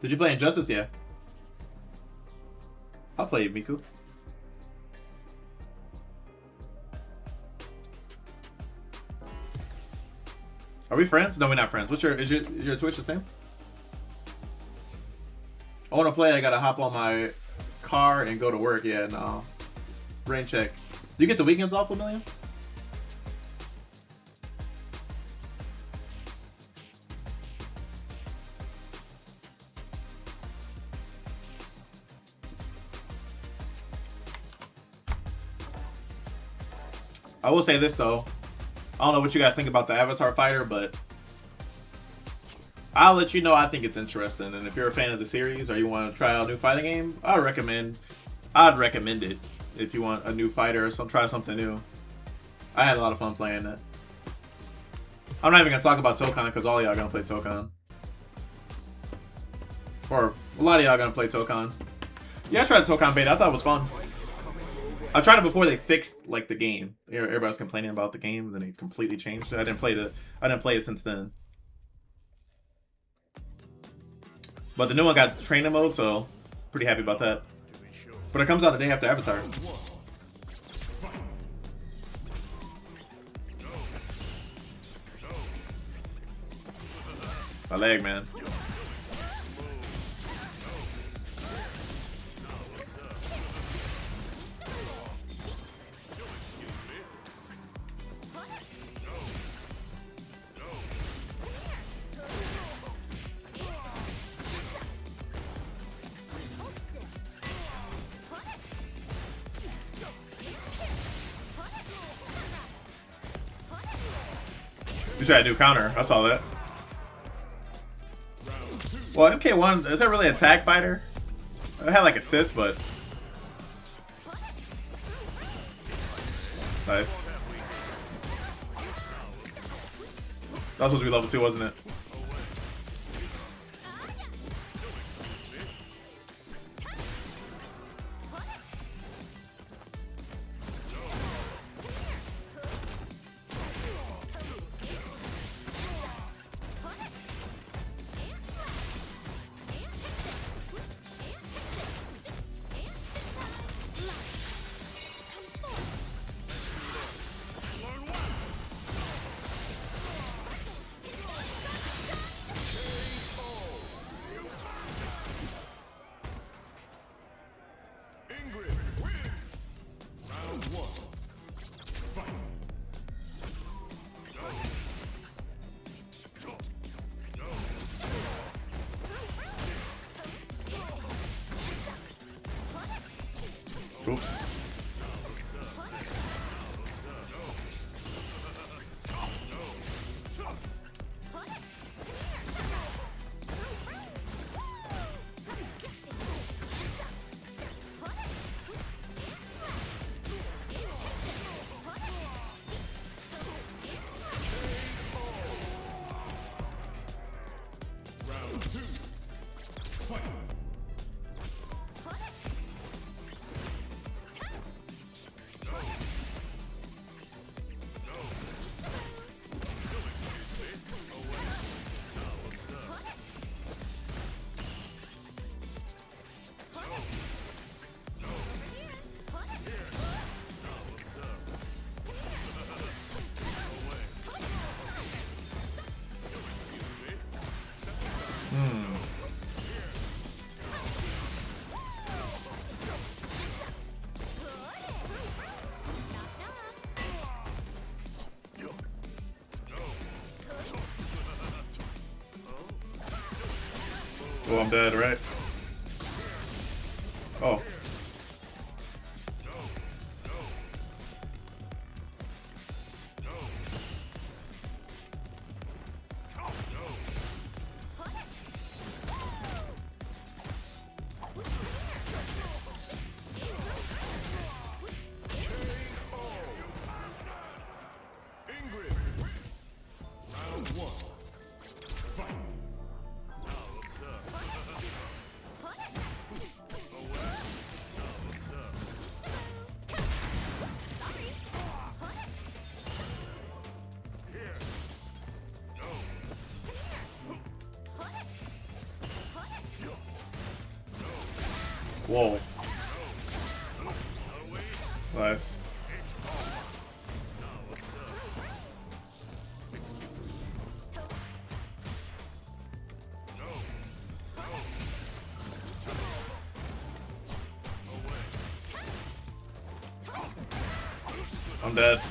Did you play Injustice? Yeah. I'll play you, Miku. Are we friends? No, we're not friends. What's is your Twitch the same? I want to play. I gotta hop on my car and go to work. Yeah, no. Rain check. Do you get the weekends off, Amelia? I will say this though. I don't know what you guys think about the Avatar fighter, but I'll let you know I think it's interesting. And if you're a fan of the series or you want to try out a new fighting game, I'd recommend it if you want a new fighter or try something new. I had a lot of fun playing it. I'm not even gonna talk about Tokon because all y'all gonna play Tokon. Or a lot of y'all gonna play Tokon. Yeah, I tried Tokon beta. I thought it was fun. I tried it before they fixed like the game. Everybody was complaining about the game, and then they completely changed it. I didn't play it since then. But the new one got training mode, so pretty happy about that. But it comes out the day after Avatar. My leg, man. You tried to do counter. I saw that. Well, MK1, is that really a tag fighter? It had like assists, but... Nice. That was supposed to be level 2, wasn't it? Ingrid, win! Round 1. Fight! Oops. Round 2. Fight! Oh, I'm dead, right? Oh. Ingrid, round 1. Fight! Whoa. Nice. I'm dead.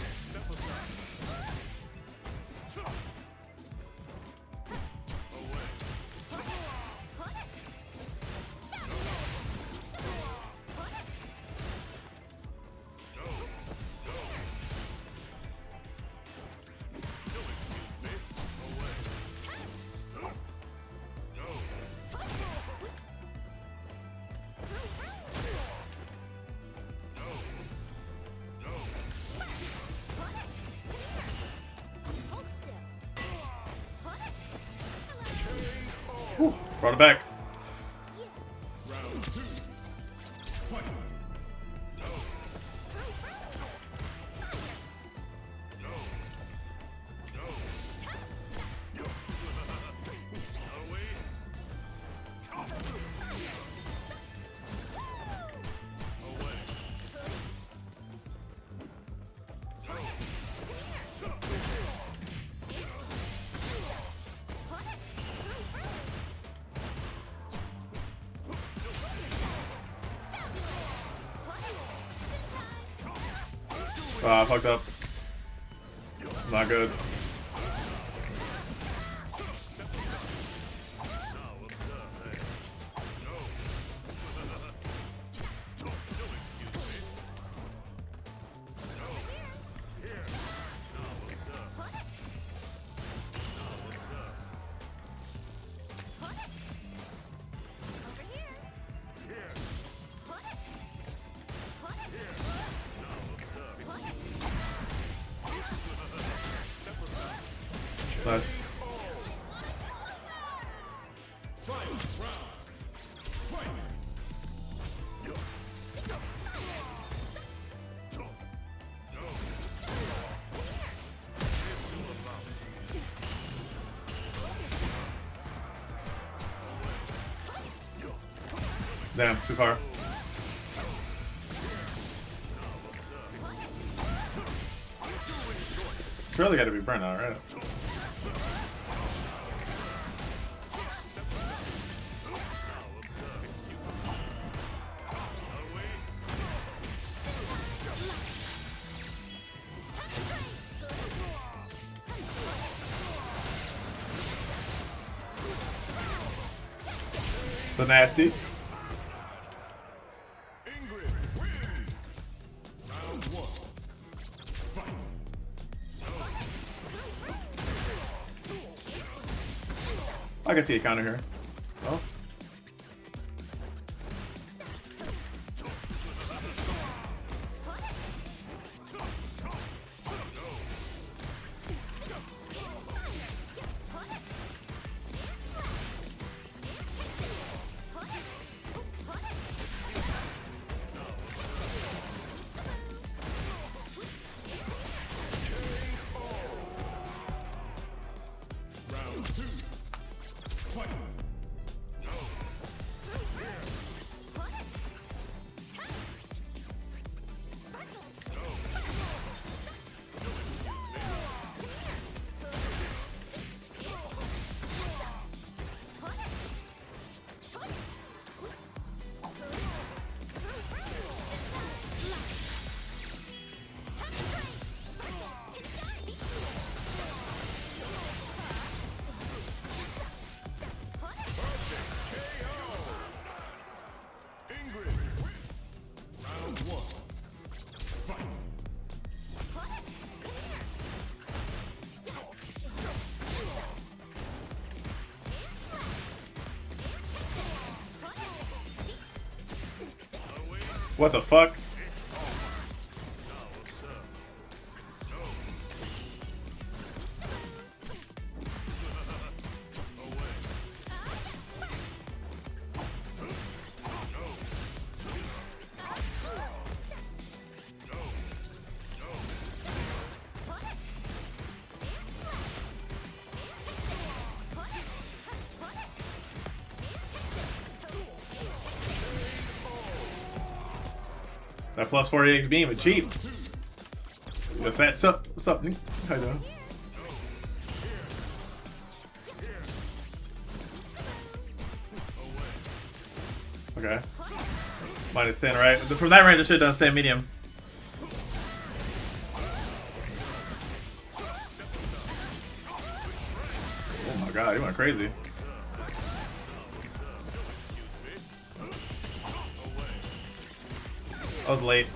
Whew, brought it back. Round 2. Fight. Ah, fucked up. Not good. Nice. Damn, too far. Surely got to be burnt out, right? The nasty. Ingrid wins. Round 1. Fight. I can see a counter here. Oh. Round 2. Fight. Ingrid. Round 1. Fight. What the fuck? That plus 48 beam is cheap. What's that? What's up, Nick? How you doing? Okay. Minus 10, right? From that range, I should have done stay medium. Oh my god, you went crazy. I was late.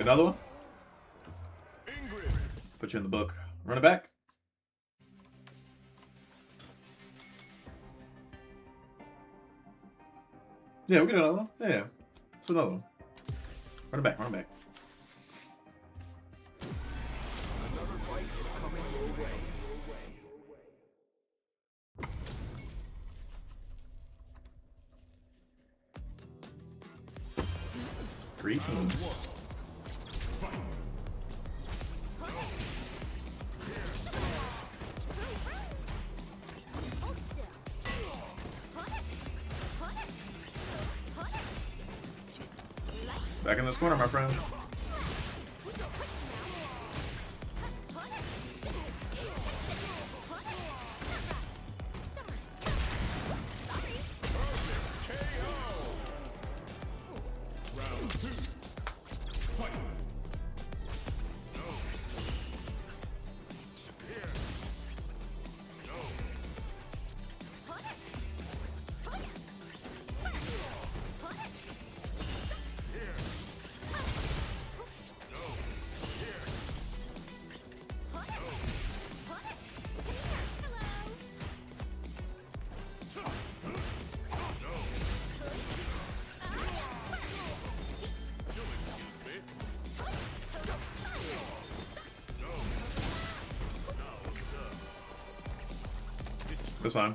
Another one? Ingrid. Put you in the book. Run it back. Yeah, we get another one. Yeah. It's another one. Run it back, run it back. Another fight is coming your way. Greetings. Back in this corner, my friend. Round 2. Fight. That's fine.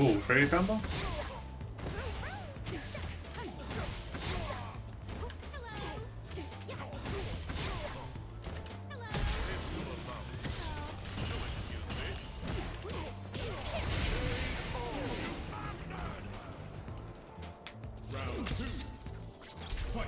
Ooh, trade combo? Round 2. Fight.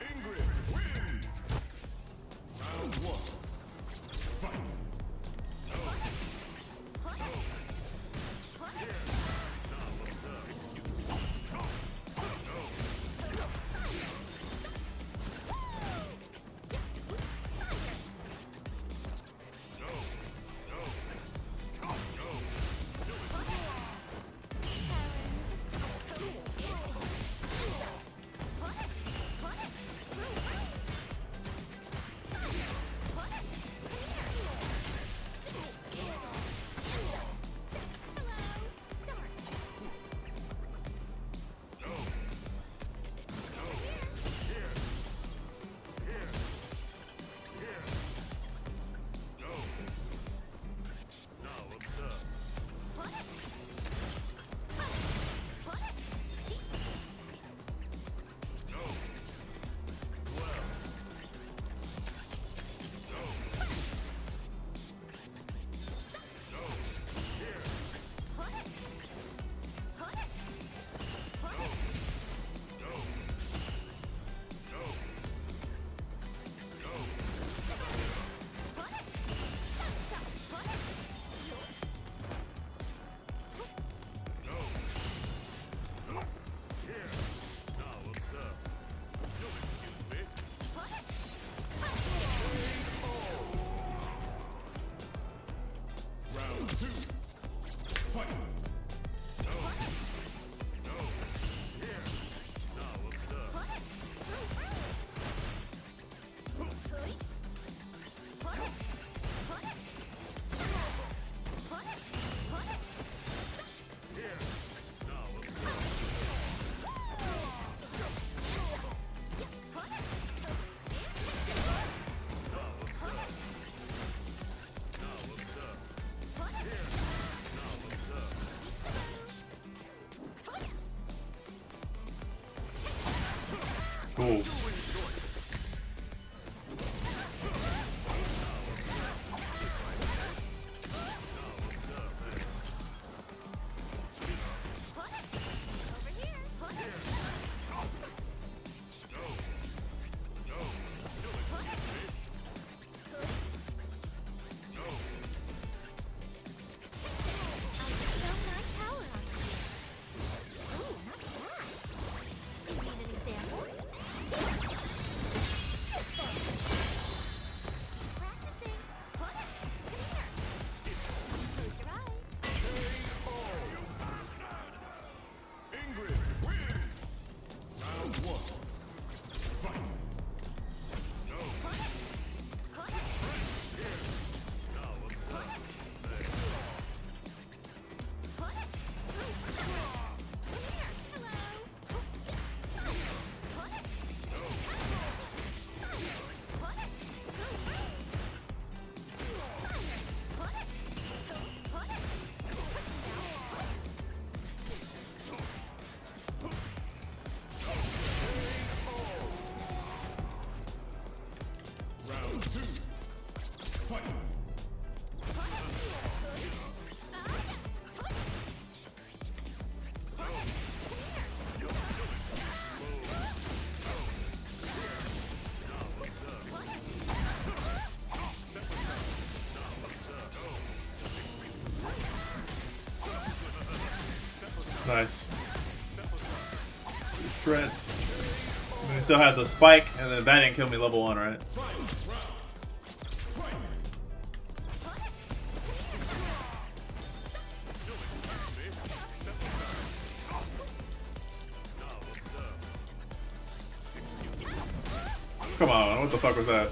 Ingrid wins. Round 1. Fight. Round 2. Fight. Ooh. Ooh, not bad. You need an example? Round 2. Fight. Nice. Shreds. And we still had the spike, and then that didn't kill me level 1, right? Come on, what the fuck was that?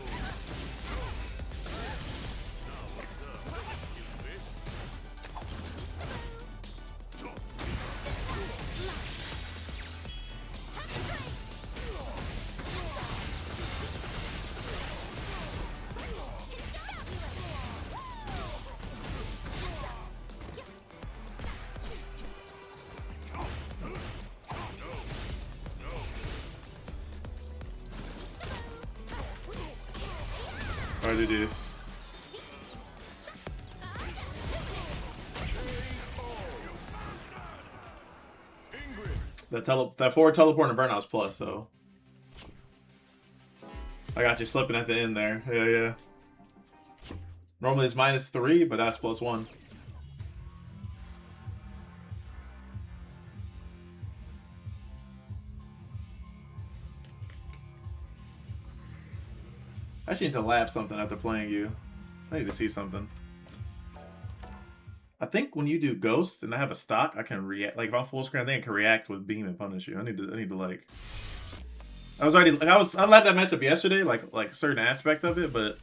Try to do this. That forward teleport and burnout's plus, so I got you slipping at the end there. Yeah, yeah. Normally it's -3, but that's +1. I actually need to lab something after playing you. I need to see something. I think when you do Ghost and I have a stock, I can react. Like if I'm full screen, I think I can react with Beam and punish you. I need to like. I was already like I led that matchup yesterday, like a certain aspect of it, but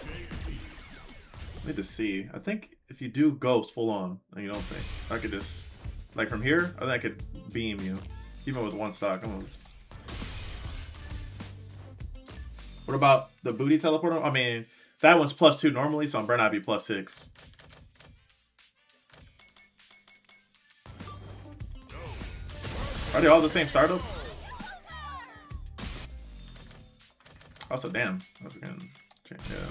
I need to see. I think if you do Ghost full on, and you don't think I could just like from here, I think I could beam you, even with one stock. What about the booty teleporter? I mean, that one's +2 normally, so on burnout be +6. Are they all the same startup? Also, damn. I was gonna change, yeah.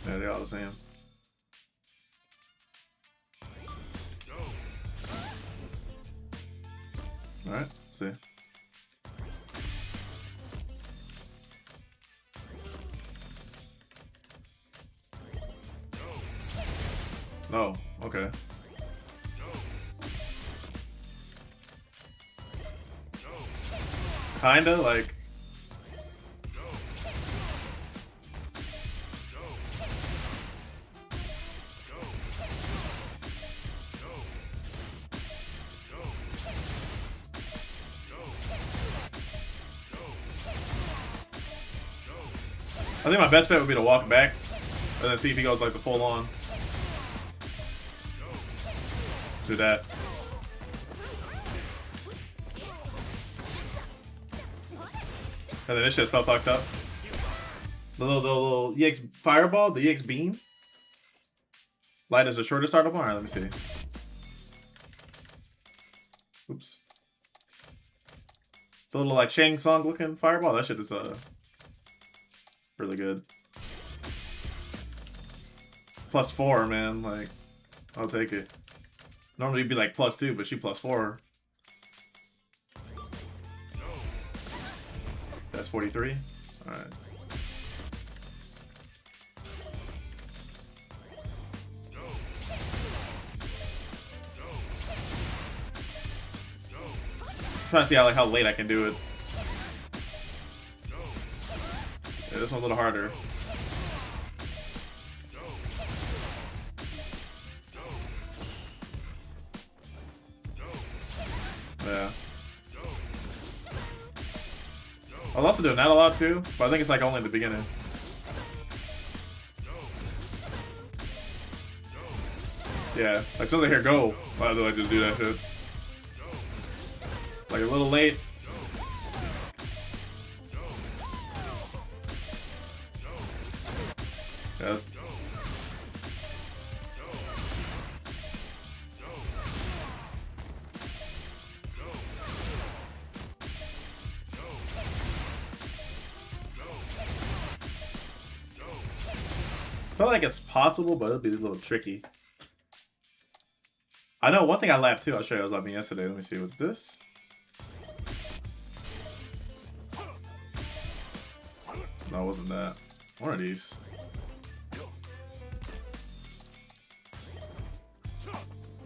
Yeah, they're all the same. Alright, see. Oh, okay. Kinda, like... I think my best bet would be to walk back and then see if he goes like the full on. Do that. And then this shit's so fucked up. The little EX fireball, the EX beam. Light is the shortest startup one. Alright, let me see. Oops. The little like Shang Tsung looking fireball, that shit is really good. +4, man. Like, I'll take it. Normally it'd be like +2, but she +4. That's 43. All right. Trying to see how late I can do it. Yeah, this one's a little harder. Yeah. I was also doing that a lot too, but I think it's like only in the beginning. Yeah, like soon as I hear go, why do I just do that shit? Like a little late. Yes. feel like it's possible, but it'll be a little tricky. I know one thing I lapped too. I'll show you. I was lapping yesterday. Let me see. Was this? No, it wasn't that. One of these.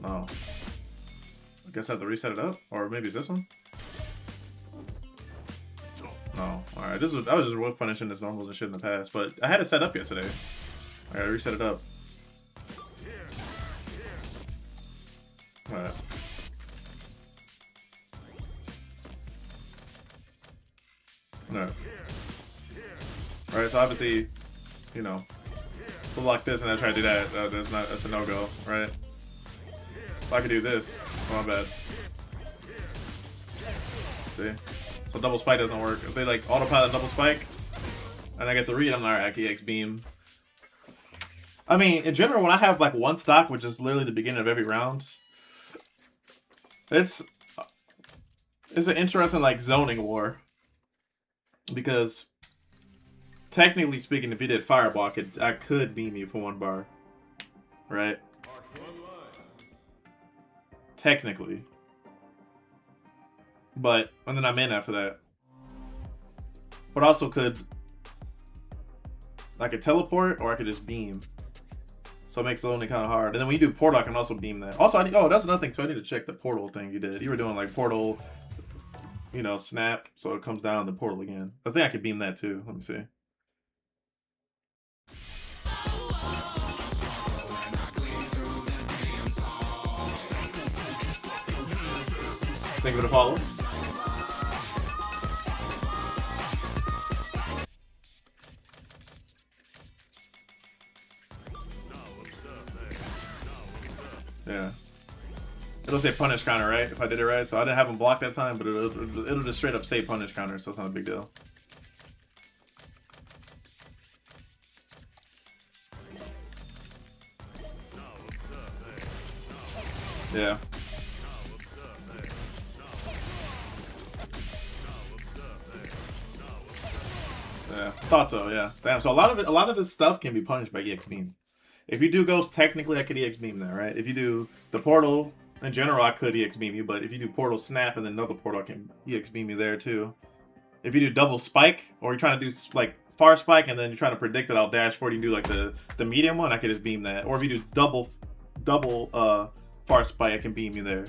No. I guess I have to reset it up, or maybe it's this one. No. All right. I was just wolf punishing this normals and shit in the past, but I had it set up yesterday. I gotta reset it up. Alright. Alright. Alright, so obviously, you know, we'll lock this and I try to do that. That's a no-go, right? If I could do this, oh, my bad. See? So double spike doesn't work. If they like autopilot double spike, and I get the read, I'm like, alright, EX beam. I mean, in general, when I have like one stock, which is literally the beginning of every round, it's an interesting like zoning war, because technically speaking, if you did fireball, I could beam you for 1 bar, right? Technically, and then I'm in after that. But also I could teleport or I could just beam. So it makes zoning kind of hard. And then when you do portal, I can also beam that. Also, that's another thing. So I need to check the portal thing you did. You were doing like portal, you know, snap. So it comes down the portal again. I think I could beam that too. Let me see. Thank you for the follow. Yeah. It'll say punish counter, right? If I did it right. So I didn't have him block that time, but it'll just straight up say punish counter, so it's not a big deal. Yeah. Yeah. Thought so, yeah. Damn, so a lot of his stuff can be punished by EX beam. If you do ghost, technically I could EX beam there, right? If you do the portal, in general I could EX beam you, but if you do portal snap and then another portal, I can EX beam you there too. If you do double spike, or you're trying to do like far spike and then you're trying to predict that I'll dash forward, you can do like the medium one, I could just beam that. Or if you do double far spike, I can beam you there.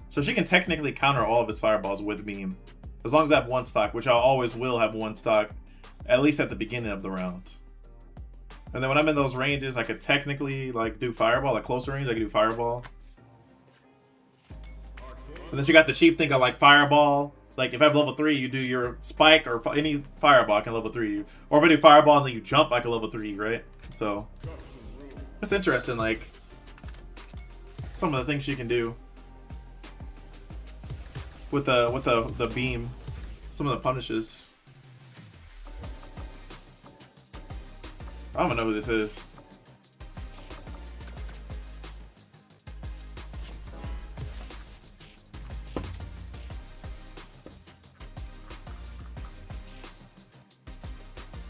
So she can technically counter all of his fireballs with beam. As long as I have 1 stock, which I always will have 1 stock, at least at the beginning of the round. And then when I'm in those ranges, I could technically like do fireball, like closer range, I could do fireball. And then you got the cheap thing of like fireball. Like if I have level 3, you do your spike or any fireball, I can level 3 you. Or if I do fireball and then you jump, I can level 3, right? So it's interesting, like some of the things she can do with the beam, some of the punishes. I don't even know who this is.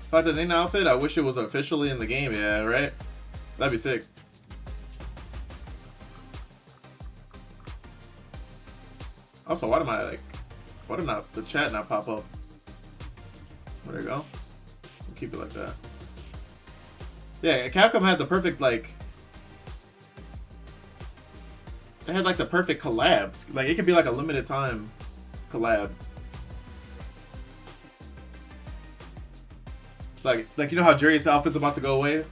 If I had the Nina outfit, I wish it was officially in the game. Yeah, right? That'd be sick. Also, why did not the chat not pop up? There you go. We'll keep it like that. Yeah, Capcom had the perfect, like... They had, like, the perfect collabs. Like, it could be, like, a limited time collab. Like you know how Jerry's outfit's about to go away?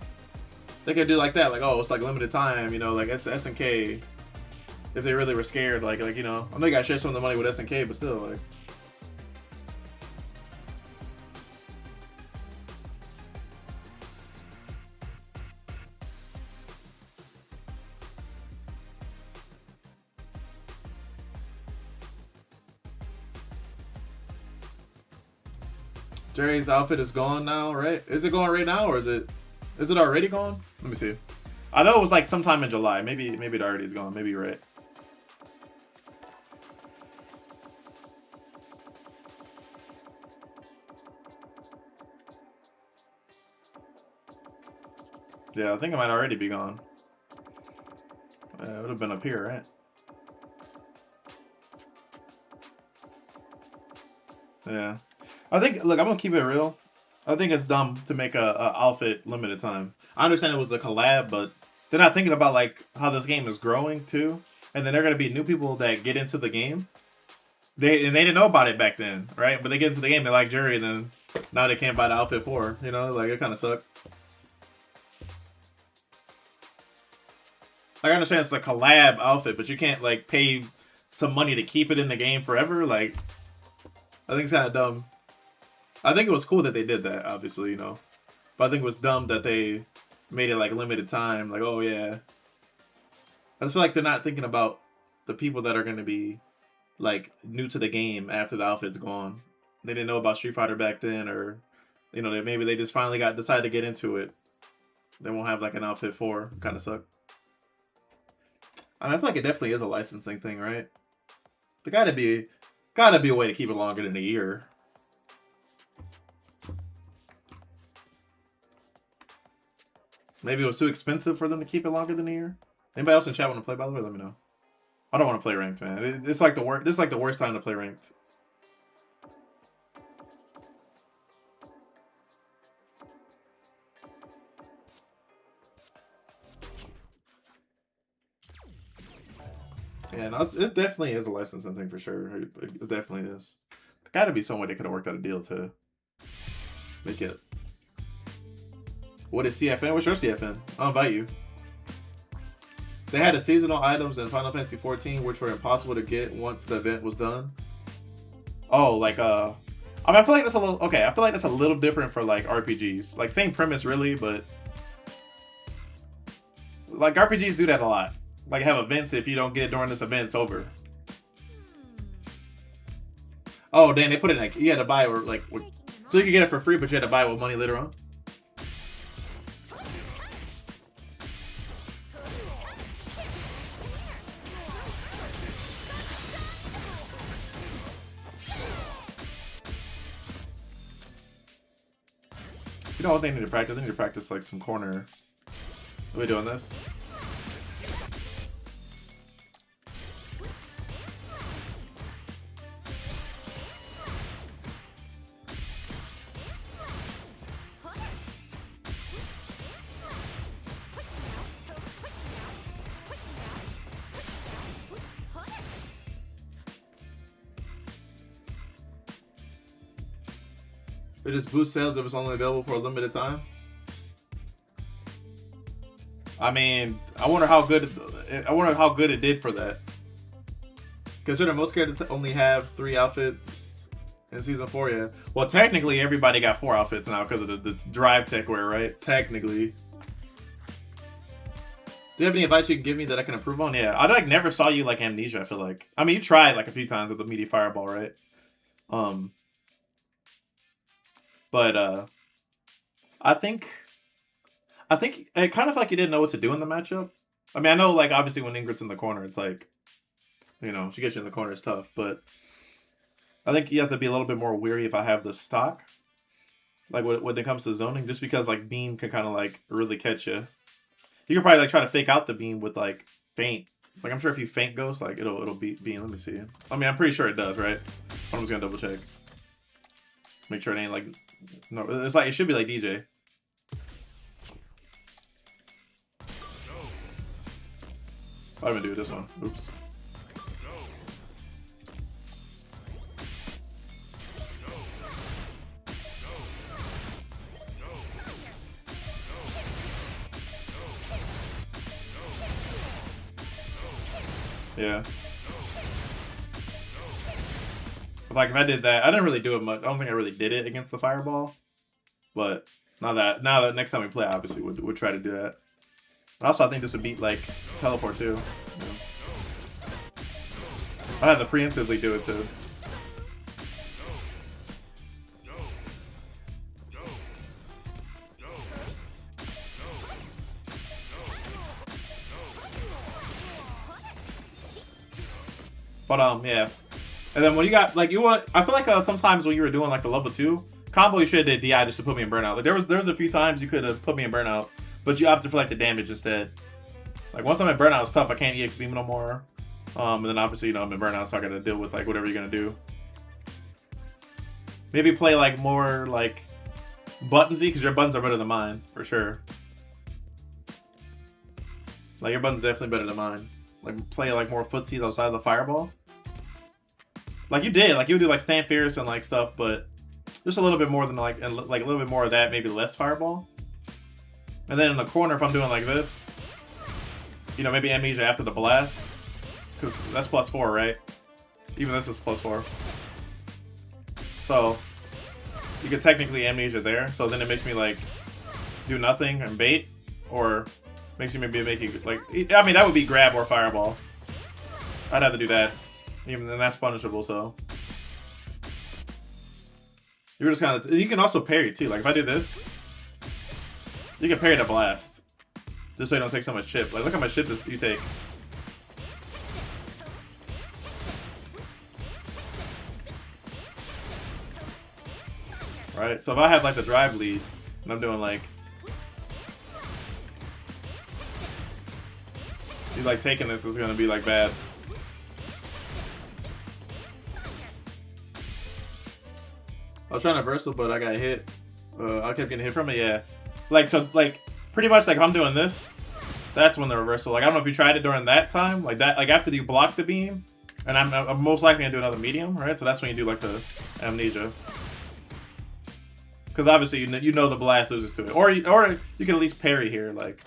They could do like that. Like, oh, it's, like, limited time, you know, like, SNK. If they really were scared, like, you know... I know you gotta share some of the money with SNK, but still, like... Jerry's outfit is gone now, right? Is it going right now, or is it already gone? Let me see. I know it was like sometime in July. Maybe it already is gone. Maybe you're right. Yeah, I think it might already be gone. It would have been up here, right? Yeah. I think, look, I'm gonna keep it real. I think it's dumb to make a outfit limited time. I understand it was a collab, but they're not thinking about like how this game is growing too. And then they're gonna be new people that get into the game. They didn't know about it back then, right? But they get into the game, they like Jury, and then now they can't buy the outfit for, you know, like it kind of sucked. Like, I understand it's a collab outfit, but you can't like pay some money to keep it in the game forever. Like, I think it's kind of dumb. I think it was cool that they did that, obviously, you know. But I think it was dumb that they made it like limited time. Like, oh yeah. I just feel like they're not thinking about the people that are going to be like new to the game after the outfit's gone. They didn't know about Street Fighter back then, or you know, maybe they just finally decided to get into it. They won't have like an outfit for. Kind of suck. I mean, I feel like it definitely is a licensing thing, right? There gotta be a way to keep it longer than a year. Maybe it was too expensive for them to keep it longer than a year. Anybody else in chat want to play, by the way? Let me know. I don't want to play ranked, man. It's like the worst. This is like the worst time to play ranked. Yeah, no, it definitely is a licensing thing for sure. It definitely is. Got to be some way they could have worked out a deal to make it. What is CFN? What's your CFN? I'll invite you. They had the seasonal items in Final Fantasy 14, which were impossible to get once the event was done. Oh, like I mean, I feel like that's a little okay. I feel like that's a little different for like RPGs. Like same premise, really, but like RPGs do that a lot. Like have events. If you don't get it during this event, it's over. Oh, damn! They put it in like you had to buy it or like so you could get it for free, but you had to buy it with money later on. You know what they need to practice? They need to practice like some corner. Are we doing this? It just boosts sales if it's only available for a limited time. I mean, I wonder how good it did for that. Considering most characters only have 3 outfits in season 4, yeah. Well, technically everybody got 4 outfits now because of the drive tech wear, right? Technically. Do you have any advice you can give me that I can improve on? Yeah, I like never saw you like Amnesia. I feel like. I mean, you tried like a few times with the meaty fireball, right? But I think it kind of like you didn't know what to do in the matchup. I mean, I know like obviously when Ingrid's in the corner, it's like, you know, she gets you in the corner, it's tough. But I think you have to be a little bit more wary if I have the stock, like when it comes to zoning, just because like beam can kind of like really catch you. You could probably like try to fake out the beam with like feint. Like I'm sure if you feint Ghost, like it'll beat beam. Let me see. I mean, I'm pretty sure it does, right? I'm just gonna double check. Make sure it ain't like. No, it's like it should be like DJ. I'm gonna do this one. Oops. Yeah. But like if I did that, I didn't really do it much. I don't think I really did it against the fireball. But now that next time we play, obviously we'll try to do that. Also, I think this would beat like teleport too. You know? I have to preemptively do it too. But yeah. And then when you got like I feel like sometimes when you were doing like the level 2 combo, you should have did DI just to put me in burnout. Like there was a few times you could have put me in burnout but you opted for like the damage instead. Like once I'm at burnout, it's tough. I can't EX beam no more. And then obviously, you know, I'm in burnout, so I gotta deal with like whatever you're gonna do. Maybe play like more like buttonsy, because your buttons are better than mine for sure. Like your buttons definitely better than mine. Like play like more footsies outside of the fireball. Like you did, like you would do like stand fierce and like stuff, but just a little bit more than like, and like a little bit more of that, maybe less fireball. And then in the corner, if I'm doing like this, you know, maybe amnesia after the blast, because that's +4, right? Even this is +4. So you could technically amnesia there. So then it makes me like do nothing and bait, or makes you maybe make it like, I mean that would be grab or fireball. I'd have to do that. Even then that's punishable. So you're just kind of, you can also parry too. Like if I do this, you can parry the blast, just so you don't take so much chip. Like look how much chip this you take. Right, so if I have like the drive lead, and I'm doing like, you like taking this is gonna be like bad. I was trying to versal, but I got hit. I kept getting hit from it, yeah. Like, so, like, pretty much, like, if I'm doing this, that's when the reversal. Like, I don't know if you tried it during that time. Like, that, like, after you block the beam, and I'm most likely gonna do another medium, right? So that's when you do, like, the amnesia. Because obviously, you know the blast loses to it. Or you can at least parry here, like.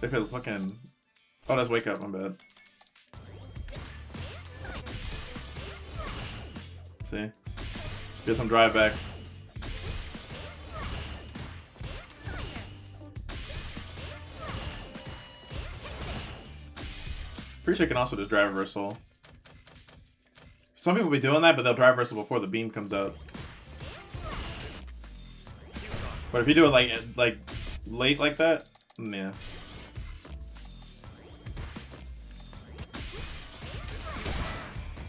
If it fucking. Oh, that's wake up, my bad. See? Get some drive back. Pretty sure you can also just drive reversal. Some people be doing that, but they'll drive reversal before the beam comes out. But if you do it like late like that, yeah.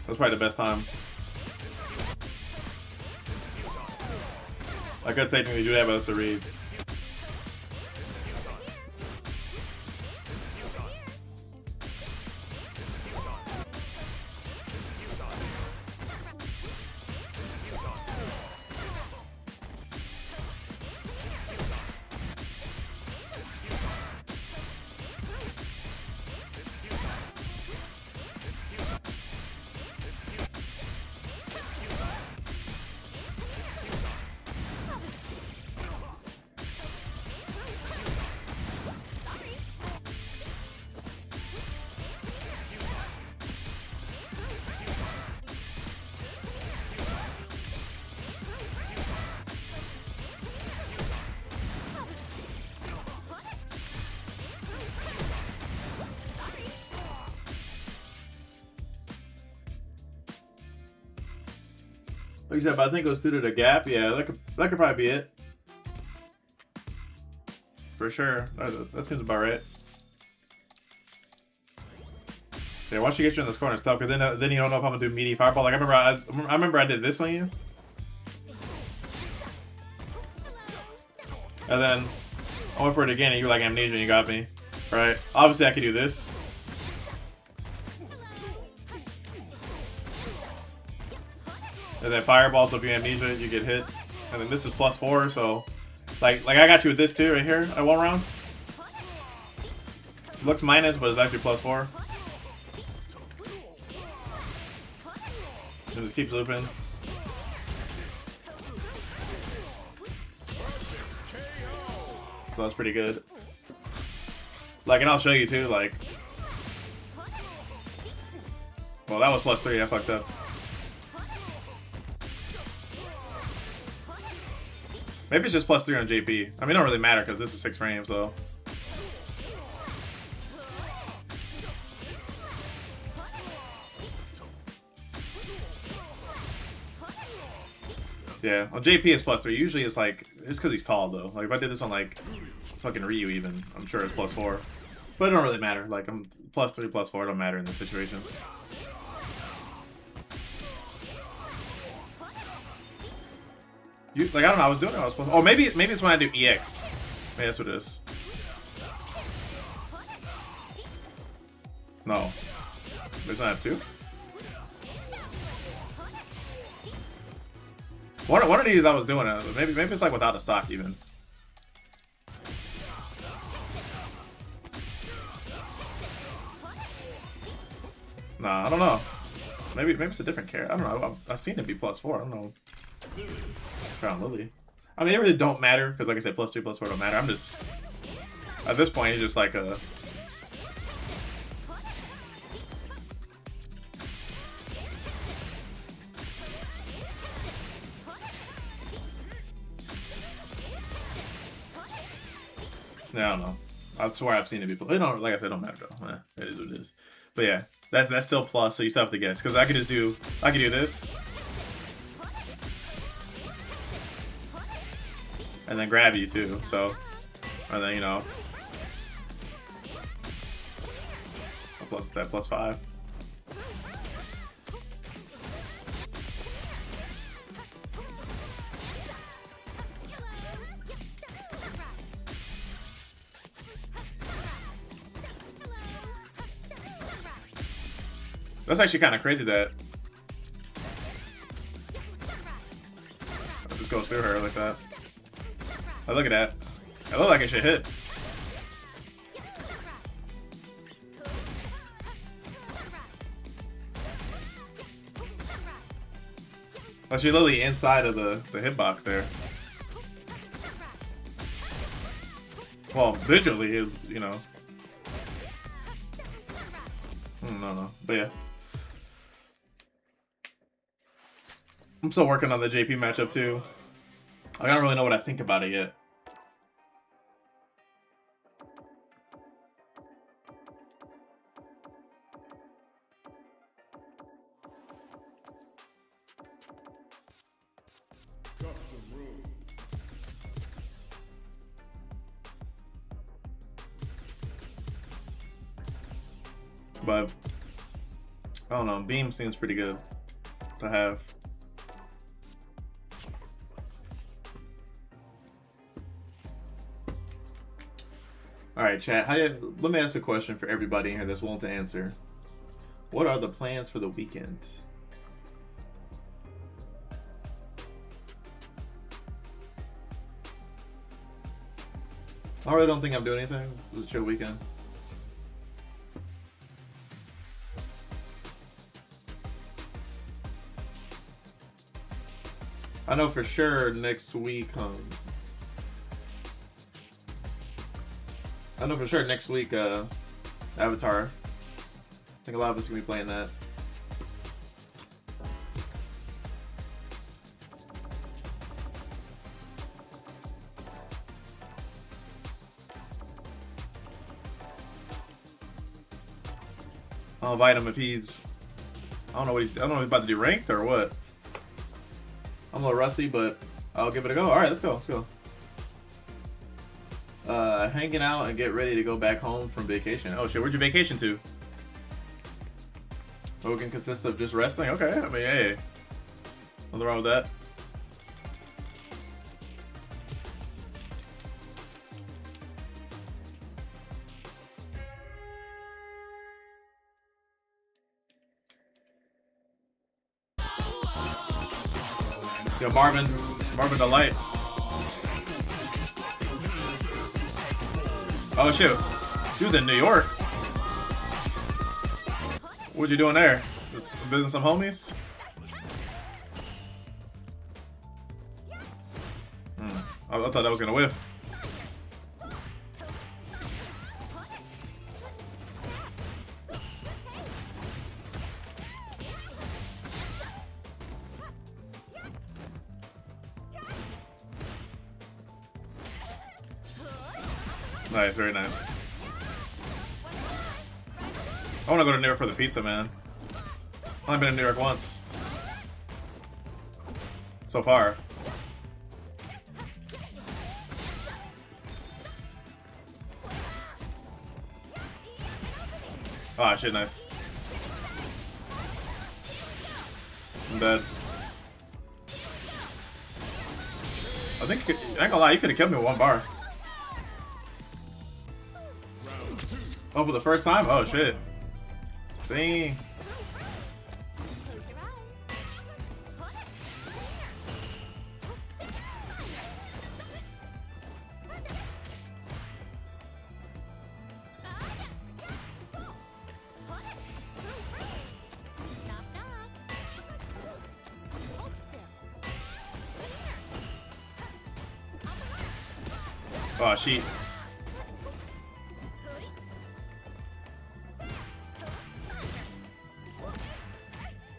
That's probably the best time. I could technically do that, but that's a read. Like you said, but I think it was due to the gap. Yeah, that could probably be it. For sure. That seems about right. Yeah, once you get you in this corner, it's tough, because then you don't know if I'm gonna do meaty fireball. Like I remember I did this on you, and then I went for it again, and you were like amnesia, and you got me. Right? Obviously, I could do this. And then fireball, so if you amnesia, you get hit. And then this is +4, so like I got you with this too right here at 1 round. It looks minus, but it's actually +4. It just keeps looping. So that's pretty good. Like, and I'll show you too, like. Well, that was +3, I fucked up. Maybe it's just +3 on JP. I mean, it don't really matter because this is 6 frames, so. Yeah, on JP it's +3. Usually it's like, it's because he's tall though. Like if I did this on like fucking Ryu even, I'm sure it's +4. But it don't really matter. Like I'm +3, +4, it don't matter in this situation. You like I don't know. I was doing it. I was supposed. Oh, maybe it's when I do EX. Maybe that's what it is. No. There's not two. One of these I was doing it. Maybe it's like without a stock even. Nah, I don't know. Maybe it's a different character. I don't know. I've seen it be +4. I don't know. Crown Lily. I mean, it really don't matter because, like I said, +3, +4 don't matter. I'm just at this point, it's just like a. Yeah, I don't know. I swear I've seen it be. It don't, like I said, it don't matter though. It is what it is. But yeah, that's still plus. So you still have to guess because I could do this, and then grab you too. So, and then you know, plus that +5. That's actually kind of crazy that it just goes through her like that. Oh, look at that. It looked like it should hit. Oh, she's literally inside of the hitbox there. Well, visually, you know. No. But yeah. I'm still working on the JP matchup too. I don't really know what I think about it yet. But I don't know. Beam seems pretty good to have. All right, chat. Let me ask a question for everybody in here that's willing to answer. What are the plans for the weekend? I really don't think I'm doing anything. It was a chill weekend. I know for sure next week Avatar. I think a lot of us are gonna be playing that. I'll invite him if he's. I don't know if he's about to do ranked or what. I'm a little rusty, but I'll give it a go. All right, let's go. Hanging out and get ready to go back home from vacation. Oh shit, where'd you vacation to? The weekend consists of just resting? Okay, I mean, hey. Nothing wrong with that. Yo, Marvin Delight. Oh shoot, dude's in New York. What you doing there? Just visiting some homies? I thought that was gonna whiff. Nice, very nice. I want to go to New York for the pizza, man. I've only been in New York once. So far. Ah, shit, nice. I'm dead. I think I ain't gonna lie, you could have killed me with one bar. Oh, for the first time? Oh shit. Dang. Oh, she.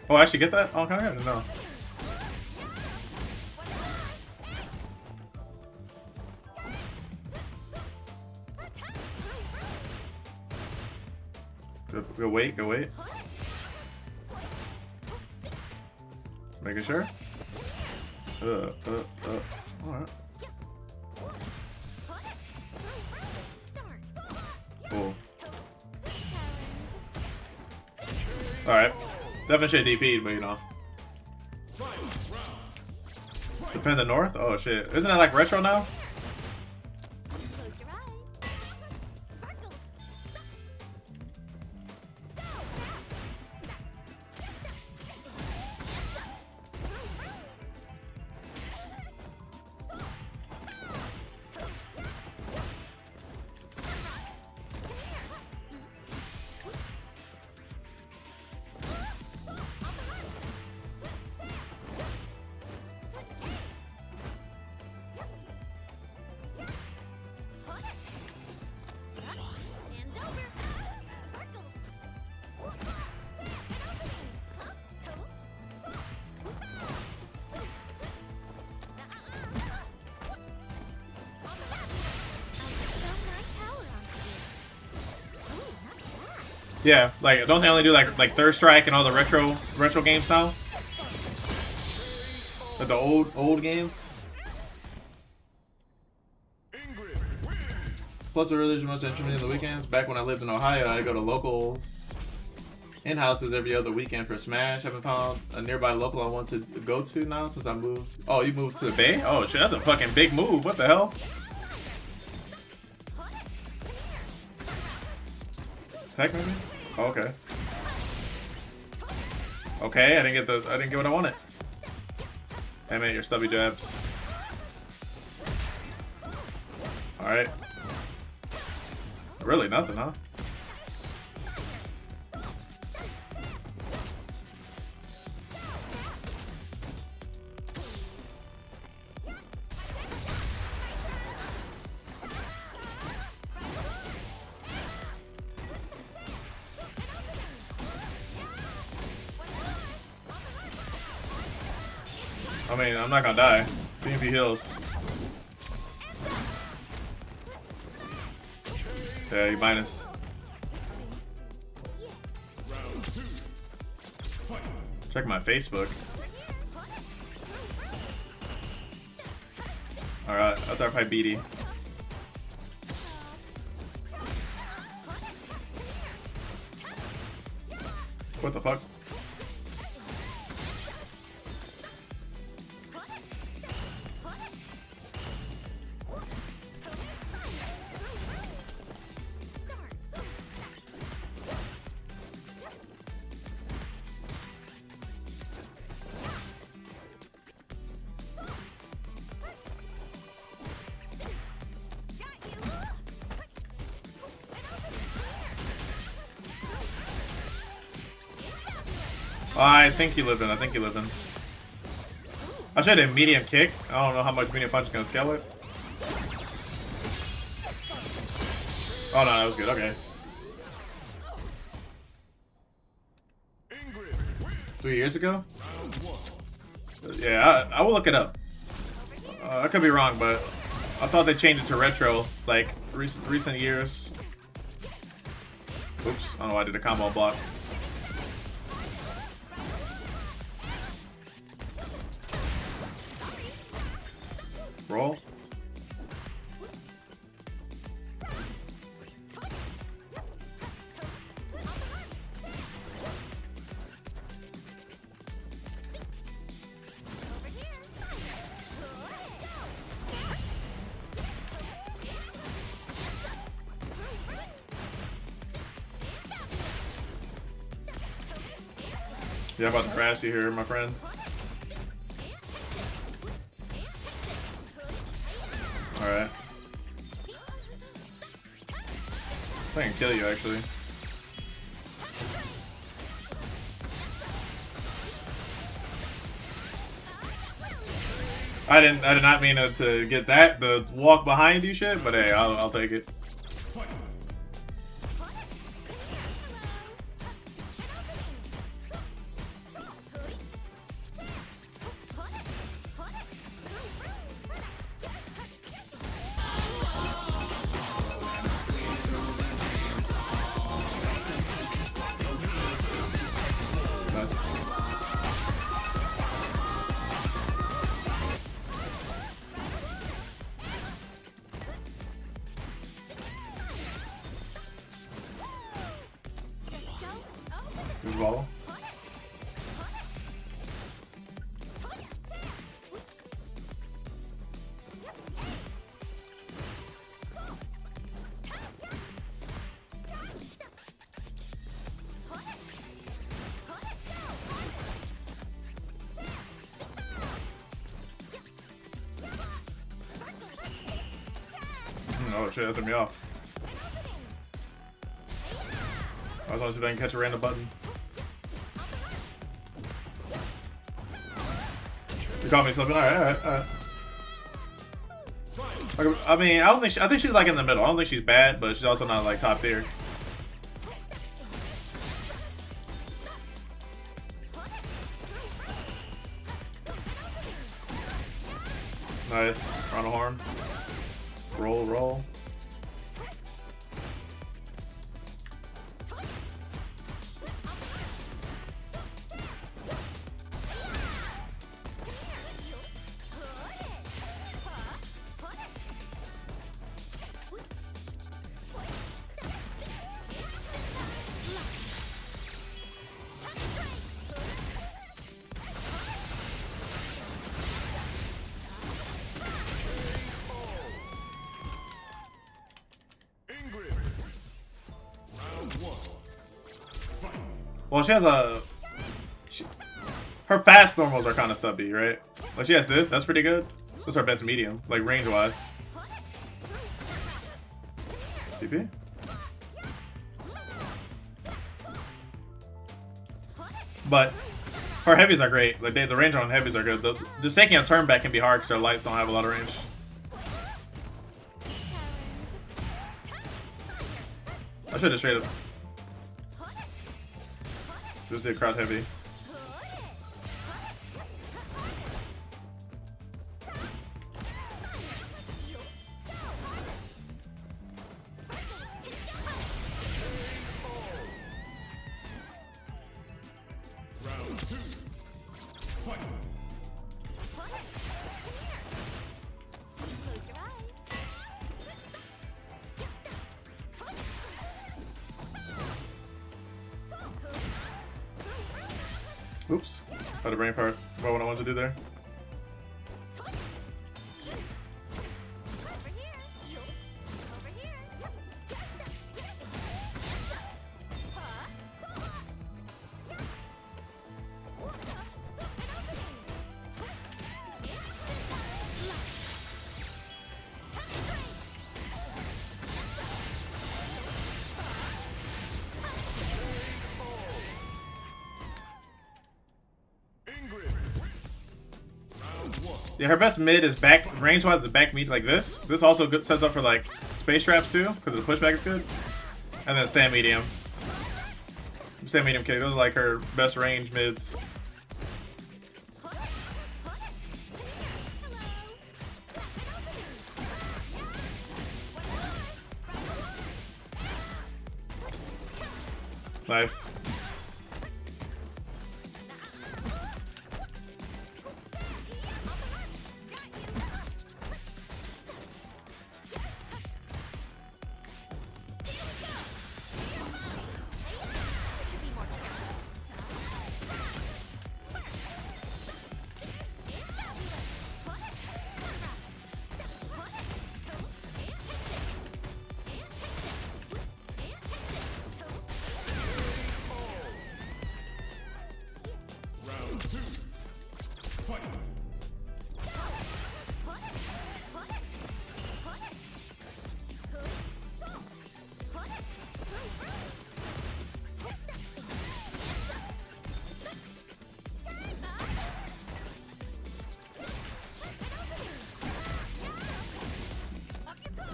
Oh, I should get that? Oh, can I get it? No. Go wait, go wait. Making sure. Alright. Cool. Alright. Definitely should have DP'd, but you know. Defend the north? Oh shit. Isn't that like retro now? Yeah, like don't they only do like Third Strike and all the retro games now? Like the old games. Ingrid wins. Plus, the religion most interesting in the weekends. Back when I lived in Ohio, I'd go to local in-houses every other weekend for Smash. Haven't found a nearby local I want to go to now since I moved. Oh, you moved to the Bay? Oh shit, that's a fucking big move. What the hell? Heck, maybe? Oh, okay. Okay, I didn't get what I wanted. Hey man, your stubby jabs. Alright. Really nothing, huh? I mean, I'm not gonna die. PvP heals. Yeah, you minus. Round 2. Fight. Check my Facebook. Alright, I thought if I beat you. What the fuck? I think you live in. I think you live in. I should have medium kick. I don't know how much medium punch is gonna scale it. Oh no, that was good. Okay. Ingrid wins. 3 years ago? Round 1. Yeah, I will look it up. I could be wrong, but I thought they changed it to retro like recent years. Oops, I don't know why I did a combo block. Roll. Yeah, I'm about to harass you here, my friend. Alright. I can kill you, actually. I did not mean to get that, the walk behind you shit, but hey, I'll take it. Good ball. Oh shit, that threw me off. I was going to see if I can catch a random button. You caught me slipping. Alright. I mean, I think she's like in the middle. I don't think she's bad, but she's also not like top tier. Nice. Round a horn. Roll. Ingrid. Round 1. Fight. Well, she has a... her fast normals are kind of stubby, right? Like, she has this. That's pretty good. That's her best medium, like, range-wise. TP? But her heavies are great. Like, the range on heavies are good. Just taking a turn back can be hard because her lights don't have a lot of range. I should have straight up just did cross heavy. Round 2. Fight. Oops. Had a brain fart about what I wanted to do there. Ingrid. Round 1. Yeah, her best mid is back range wise. The back mid like this. This also good, sets up for like space traps too, because the pushback is good. And then stand medium. Stand medium kick. Those are like her best range mids. Nice.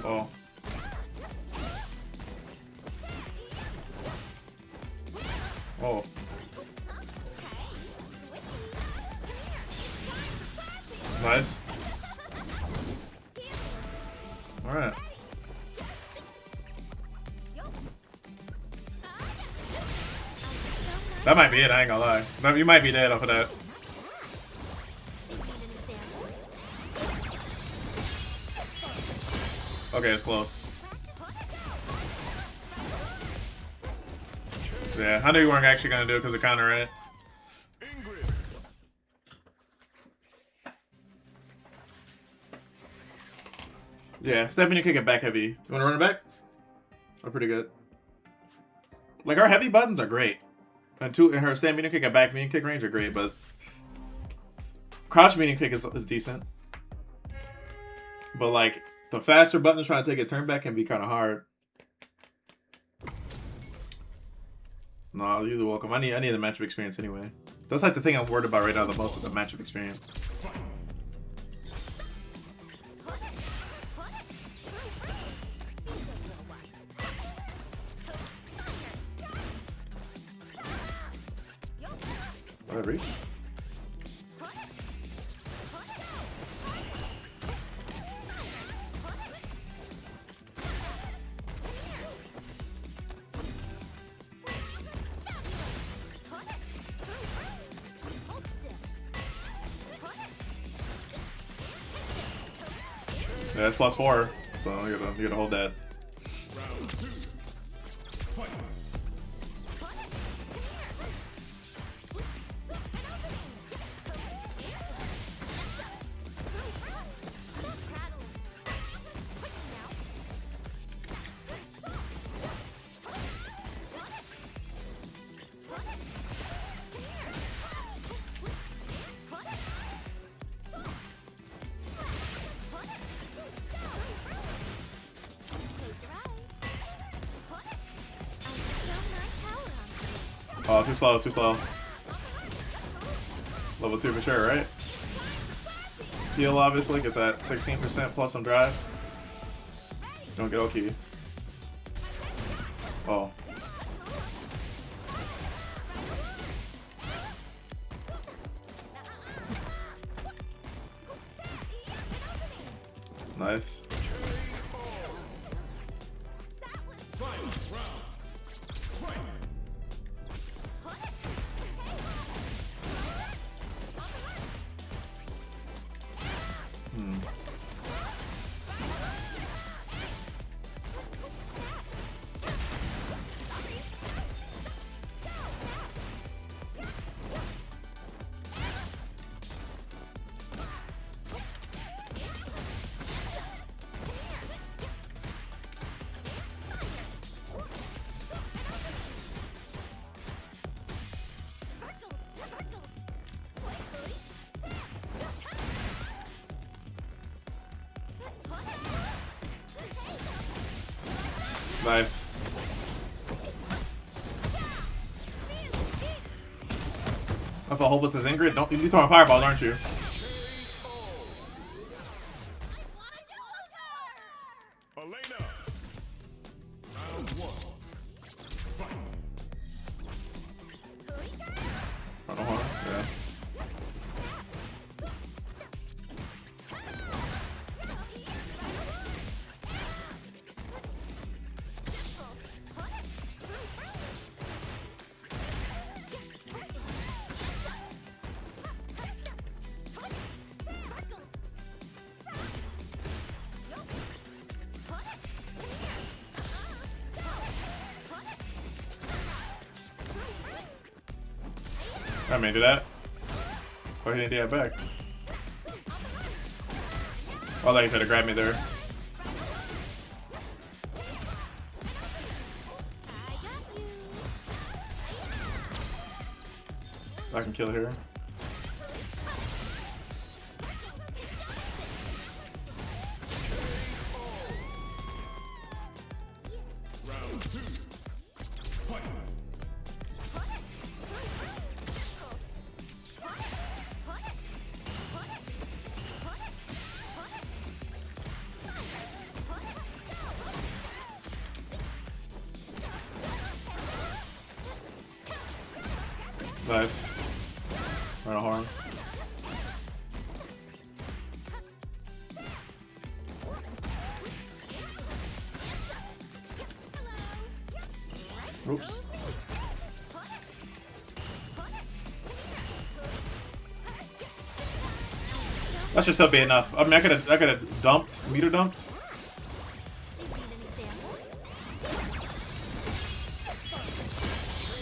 Oh. Oh. Nice. Alright. That might be it, I ain't gonna lie. No, you might be dead off of that. Okay, it's close. Yeah, I knew you weren't actually gonna do it because of counter, right? Ingrid. Yeah, step in your kick it back heavy. You wanna run it back? They're pretty good. Like, our heavy buttons are great. And her stand medium kick and back medium kick range are great, but crouch medium kick is decent. But like the faster buttons trying to take a turn back can be kind of hard. No, you're welcome. I need the matchup experience anyway. That's like the thing I'm worried about right now the most, is the matchup experience. Did I reach? Yeah, that's +4, so you gotta hold that. Round 2. Fight. Oh, too slow, too slow. Level 2 for sure, right? Heal, obviously, get that 16% plus some drive. Don't get OQ. Oh. Nice. Nice. I feel hopeless as Ingrid. Don't you be throwing fireballs, aren't you? Elena. Round 1. Fight. I don't know. Yeah. I mean, do that. Oh, he didn't do that back. Oh, I thought he could have grabbed me there. I can kill here. Round 2. Fight. Nice. Run a horn. Oops. That should still be enough. I mean, I could have dumped, meter dumped.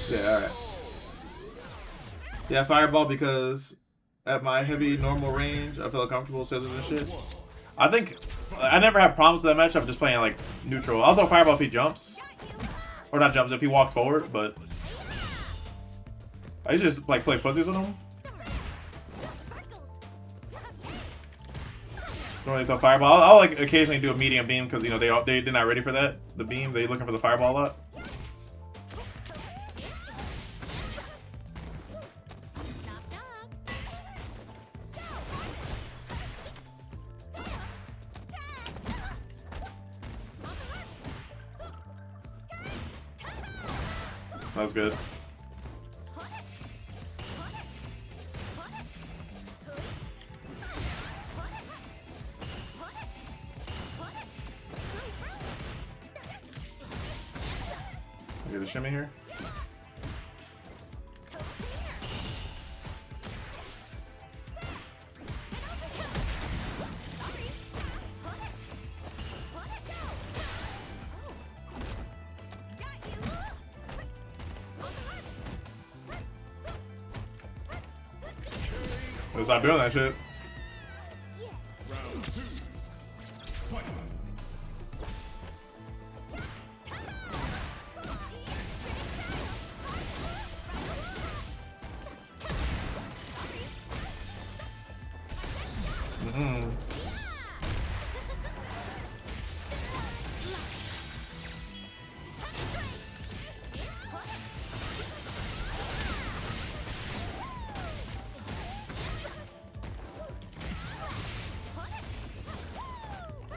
Yeah, alright. Yeah, fireball because at my heavy normal range, I feel comfortable with scissors and shit. I think I never have problems with that matchup. Just playing like neutral. I'll throw fireball if he jumps, or not jumps if he walks forward. But I usually just like play fuzzies with him. Don't really throw fireball. I'll like occasionally do a medium beam because you know they're not ready for that. The beam, they're looking for the fireball a lot. That was good. Get a shimmy here. Let's stop doing that shit. Round 2. Fight.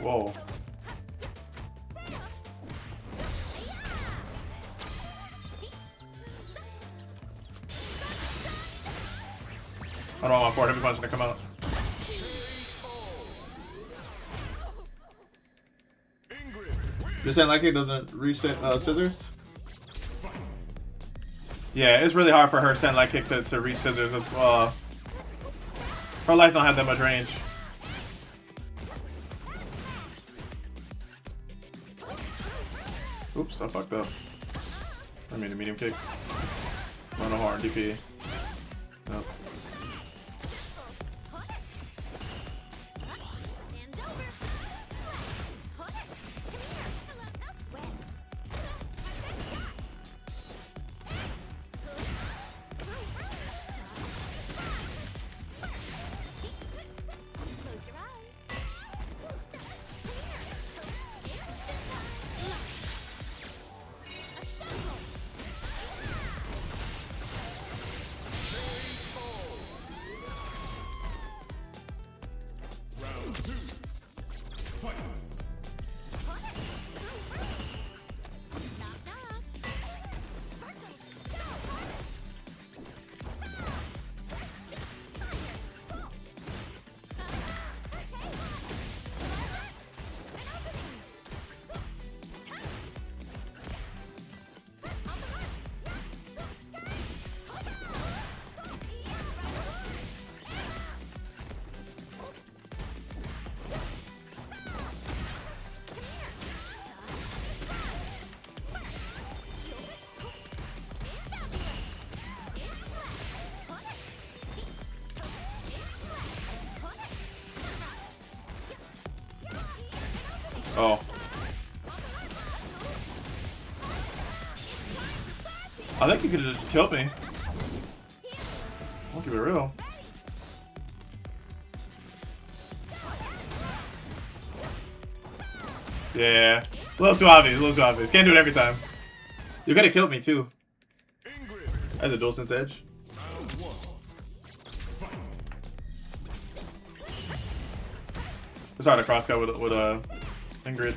Whoa. I don't want my forward heavy punch to come out. Ingrid. You're saying like it doesn't reach scissors? Yeah, it's really hard for her send light kick to reach scissors. Her lights don't have that much range. Oops, I fucked up. I mean a medium kick. Run a hard DP. Nope. Round 2. Fight. Oh. I think you could have just killed me. I'll keep it real. Yeah. A little too obvious, a little too obvious. Can't do it every time. You could have killed me too. Ingrid. I had the dual sense edge. Round 1. Fight. It's hard to cross cut with Ingrid.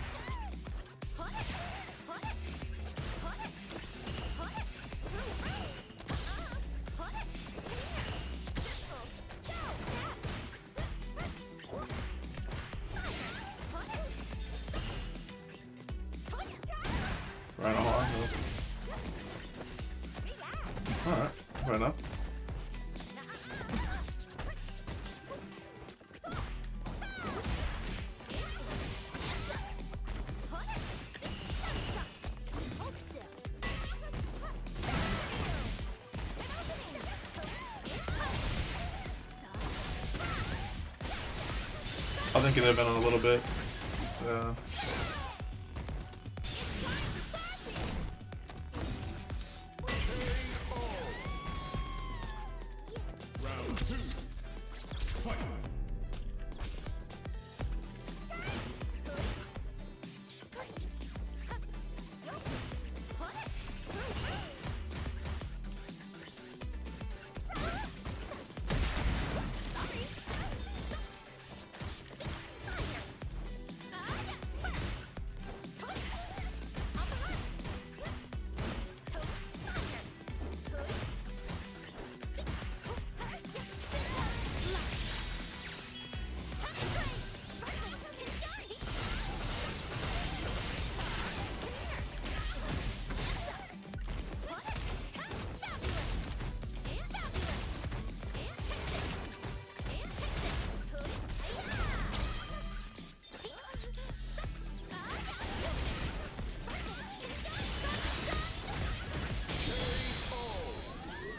Alright, fair enough. I think it would have been a little bit. Round 2. Fight.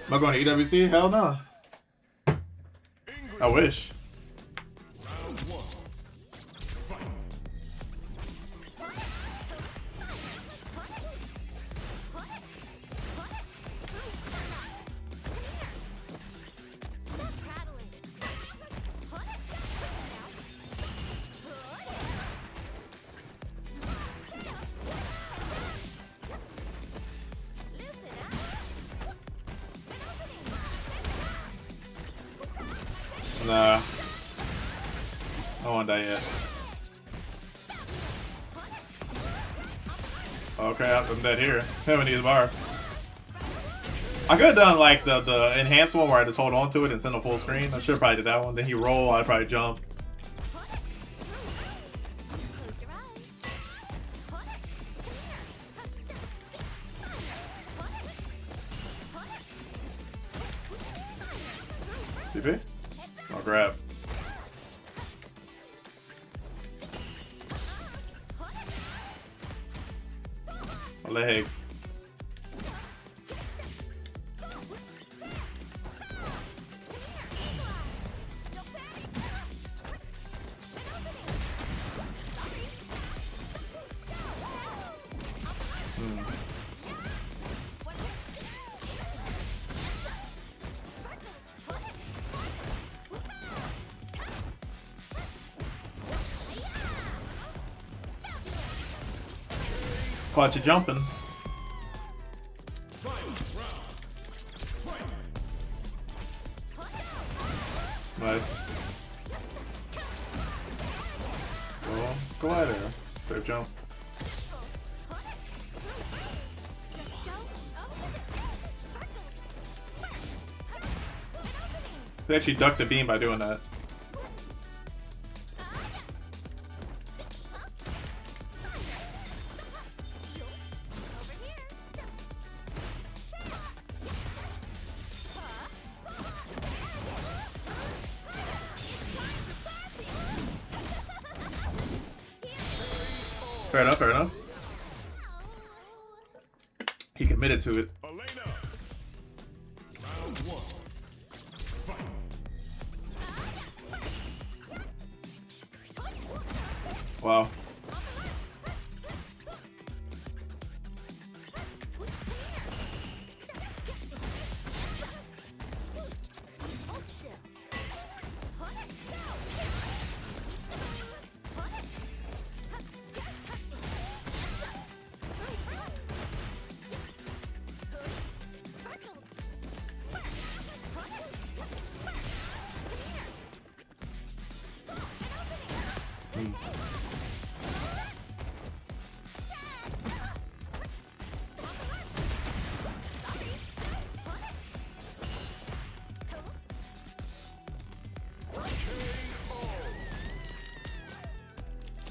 Am I going to EWC? Hell no. Ingrid. I wish. Round 1. Fight. Nah. I won't die yet. Okay, I'm dead here. Haven't used bar. I could have done like the enhanced one where I just hold on to it and send a full screen. I should have probably did that one. Then he roll, I'd probably jump. DP? I'll grab. A leg. Caught you jumping. Nice. Well, go out there. Safe jump. They actually ducked the beam by doing that. Fair enough, fair enough. He committed to it. Elena. Round 1. Fight. Wow.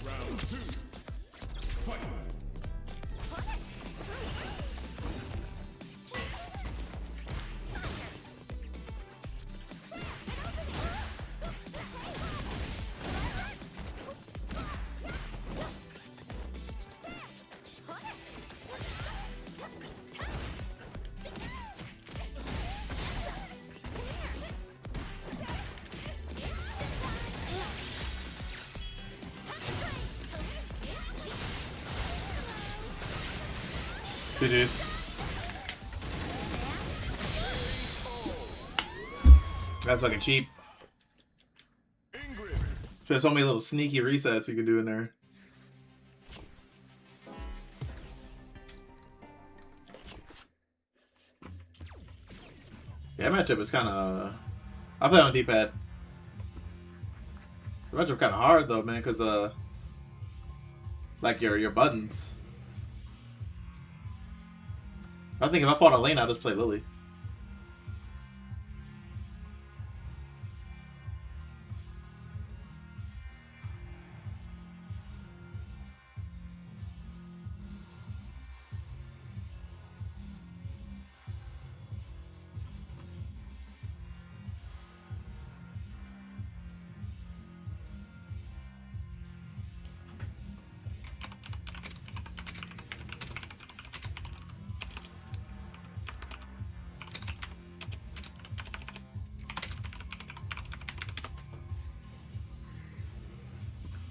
Round 2. Fight. GG's. That's fucking cheap. Ingrid. There's so many little sneaky resets you can do in there. Yeah, matchup is kind of. I play on D-pad. The matchup kind of hard though, man, because like your buttons. I think if I fought a lane, I'd just play Lily.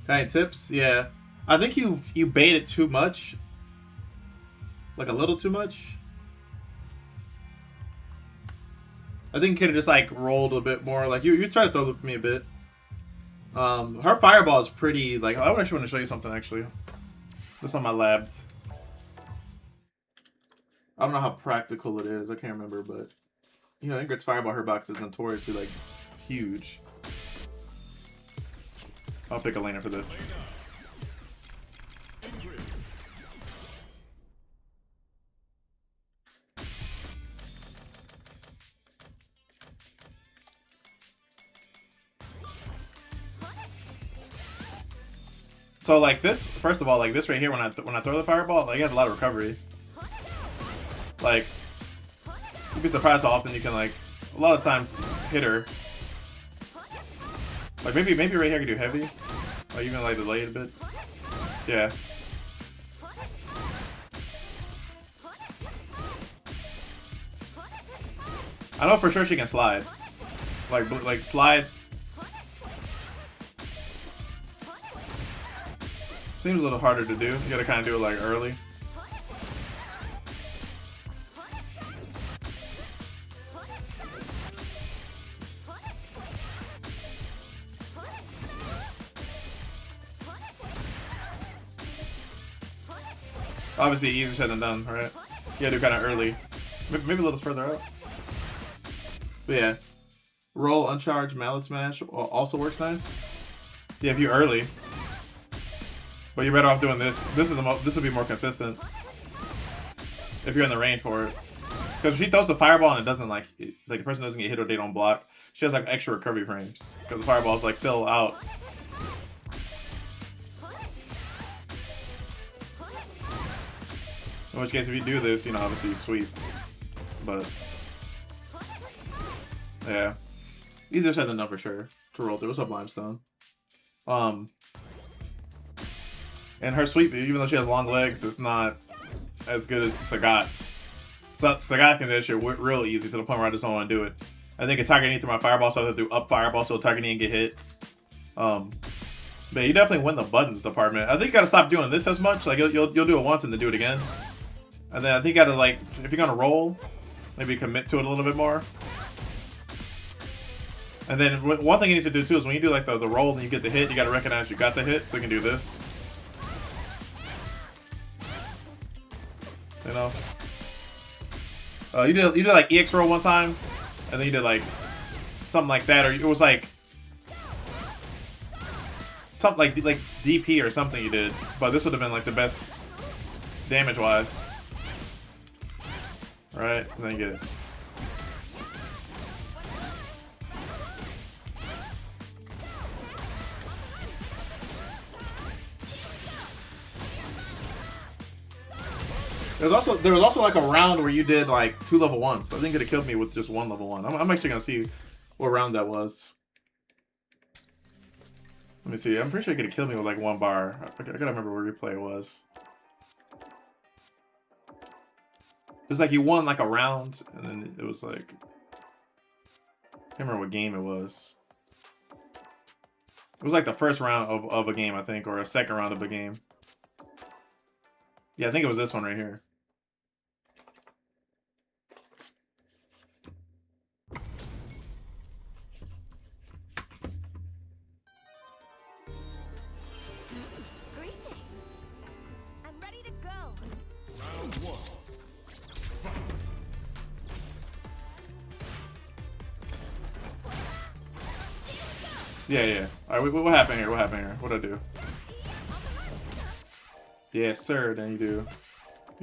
Any tips? Yeah, I think you bait it too much, like a little too much. I think you could have just like rolled a bit more. Like you try to throw me a bit. Her fireball is pretty. Like I actually want to show you something actually. This on my labs. I don't know how practical it is. I can't remember, but you know, Ingrid's fireball, her box is notoriously like huge. I'll pick a laner for this. So like this, first of all, like this right here, when I throw the fireball, like it has a lot of recovery. Like you'd be surprised how often you can like a lot of times hit her. Like maybe right here I could do heavy. Or even like delay it a bit. Yeah. I know for sure she can slide. Like slide. Seems a little harder to do. You gotta kind of do it like early. Obviously easier said than done, right? You gotta do kind of early. Maybe a little further out. But yeah. Roll, uncharged, mallet smash also works nice. Yeah, if you're early. But you're better off doing this. This will be more consistent. If you're in the range for it. Because she throws the fireball and it doesn't like the person doesn't get hit or they don't block. She has like extra recovery frames. Because the fireball's like still out. In which case, if you do this, you know, obviously you sweep. But yeah, easier said than done for sure to roll through. What's up, Limestone? And her sweep, even though she has long legs, it's not as good as Sagat's. Sagat can do this shit real easy to the point where I just don't want to do it. I think a target need through my fireball, so I have to do up fireball so a target didn't get hit. But you definitely win the buttons department. I think you gotta stop doing this as much. Like you'll do it once and then do it again. And then I think you gotta like, if you're gonna roll, maybe commit to it a little bit more. And then one thing you need to do too is when you do like the roll and you get the hit, you gotta recognize you got the hit, so you can do this. You know, you did like EX roll one time, and then you did like something like that, or it was like something like DP or something you did. But this would have been like the best damage wise. Right, and then you get it. There was also like a round where you did like 2 level 1s. So I think it would have killed me with just 1 level 1. I'm actually gonna see what round that was. Let me see. I'm pretty sure it could have killed me with like 1 bar. I gotta remember what replay it was. It was like you won like a round, and then it was like, I can't remember what game it was. It was like the first round of a game, I think, or a second round of a game. Yeah, I think it was this one right here. Yeah, yeah. All right, what happened here? What happened here? What'd I do? Yes, sir. Then you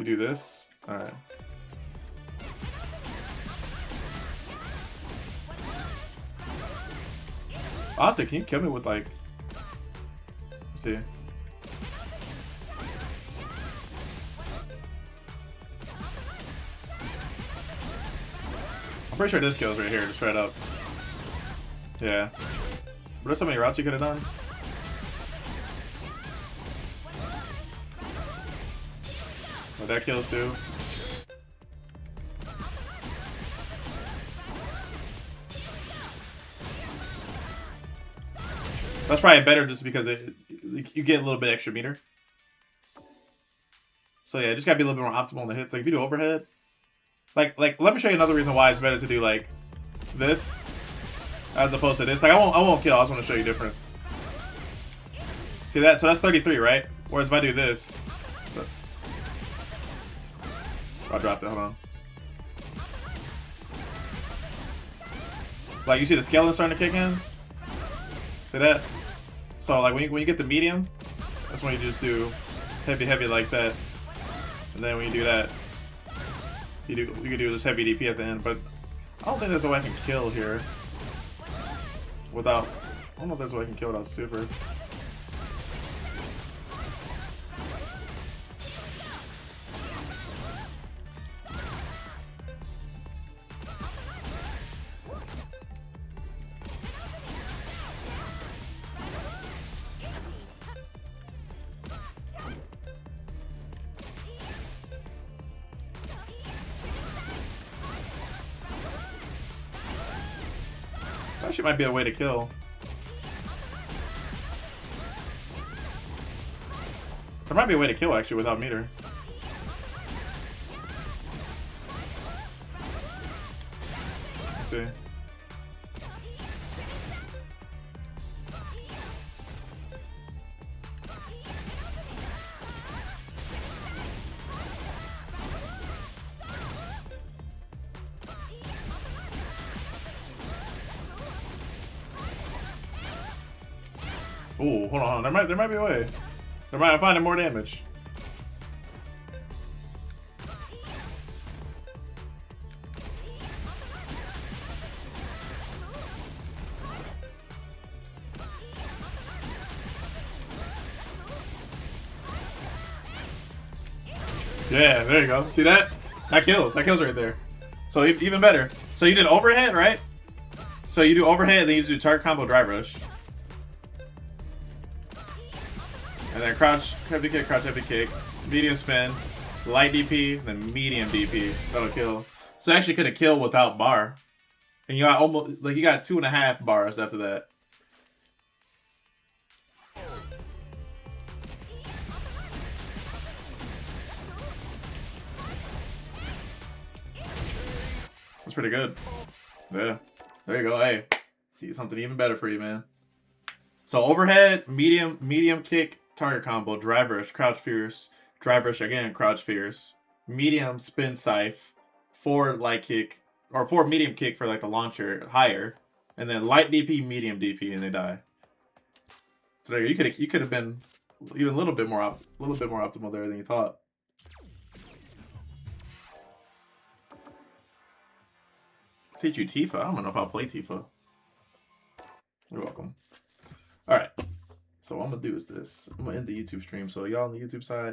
do this. All right. Honestly, can you kill me with like? Let's see. I'm pretty sure this kills right here, just straight up. Yeah. But there's so many routes you could have done. But that kills too. That's probably better just because you get a little bit extra meter. So yeah, just gotta be a little bit more optimal in the hits. Like if you do overhead, like let me show you another reason why it's better to do like this as opposed to this. Like I won't kill. I just want to show you difference. See that? So that's 33, right? Whereas if I do this, I dropped it. Hold on. Like you see the skeleton starting to kick in. See that? So like when you get the medium, that's when you just do heavy like that. And then when you do that, you can do this heavy DP at the end. But I don't think there's a way I can kill here without. I don't know if there's a way I can kill without super. Actually, might be a way to kill. There might be a way to kill actually without meter. Let's see. Ooh, hold on. There might be a way. I'm finding more damage. Yeah, there you go. See that? That kills. That kills right there. So even better. So you did overhead, right? So you do overhead, then you do target combo drive rush. And then crouch, heavy kick, medium spin, light DP, then medium DP. That'll kill. So actually could have killed without bar. And you got almost like you got 2.5 bars after that. That's pretty good. Yeah. There you go. Hey. Something even better for you, man. So overhead, medium kick, target combo, drive rush, crouch fierce, drive rush again, crouch fierce, medium spin scythe, forward light kick, or forward medium kick for like the launcher higher, and then light DP, medium DP, and they die. So there you could have been even a little bit more optimal there than you thought. Teach you Tifa. I don't know if I'll play Tifa. You're welcome. All right. So what I'm gonna do is this. I'm gonna end the YouTube stream. So y'all on the YouTube side.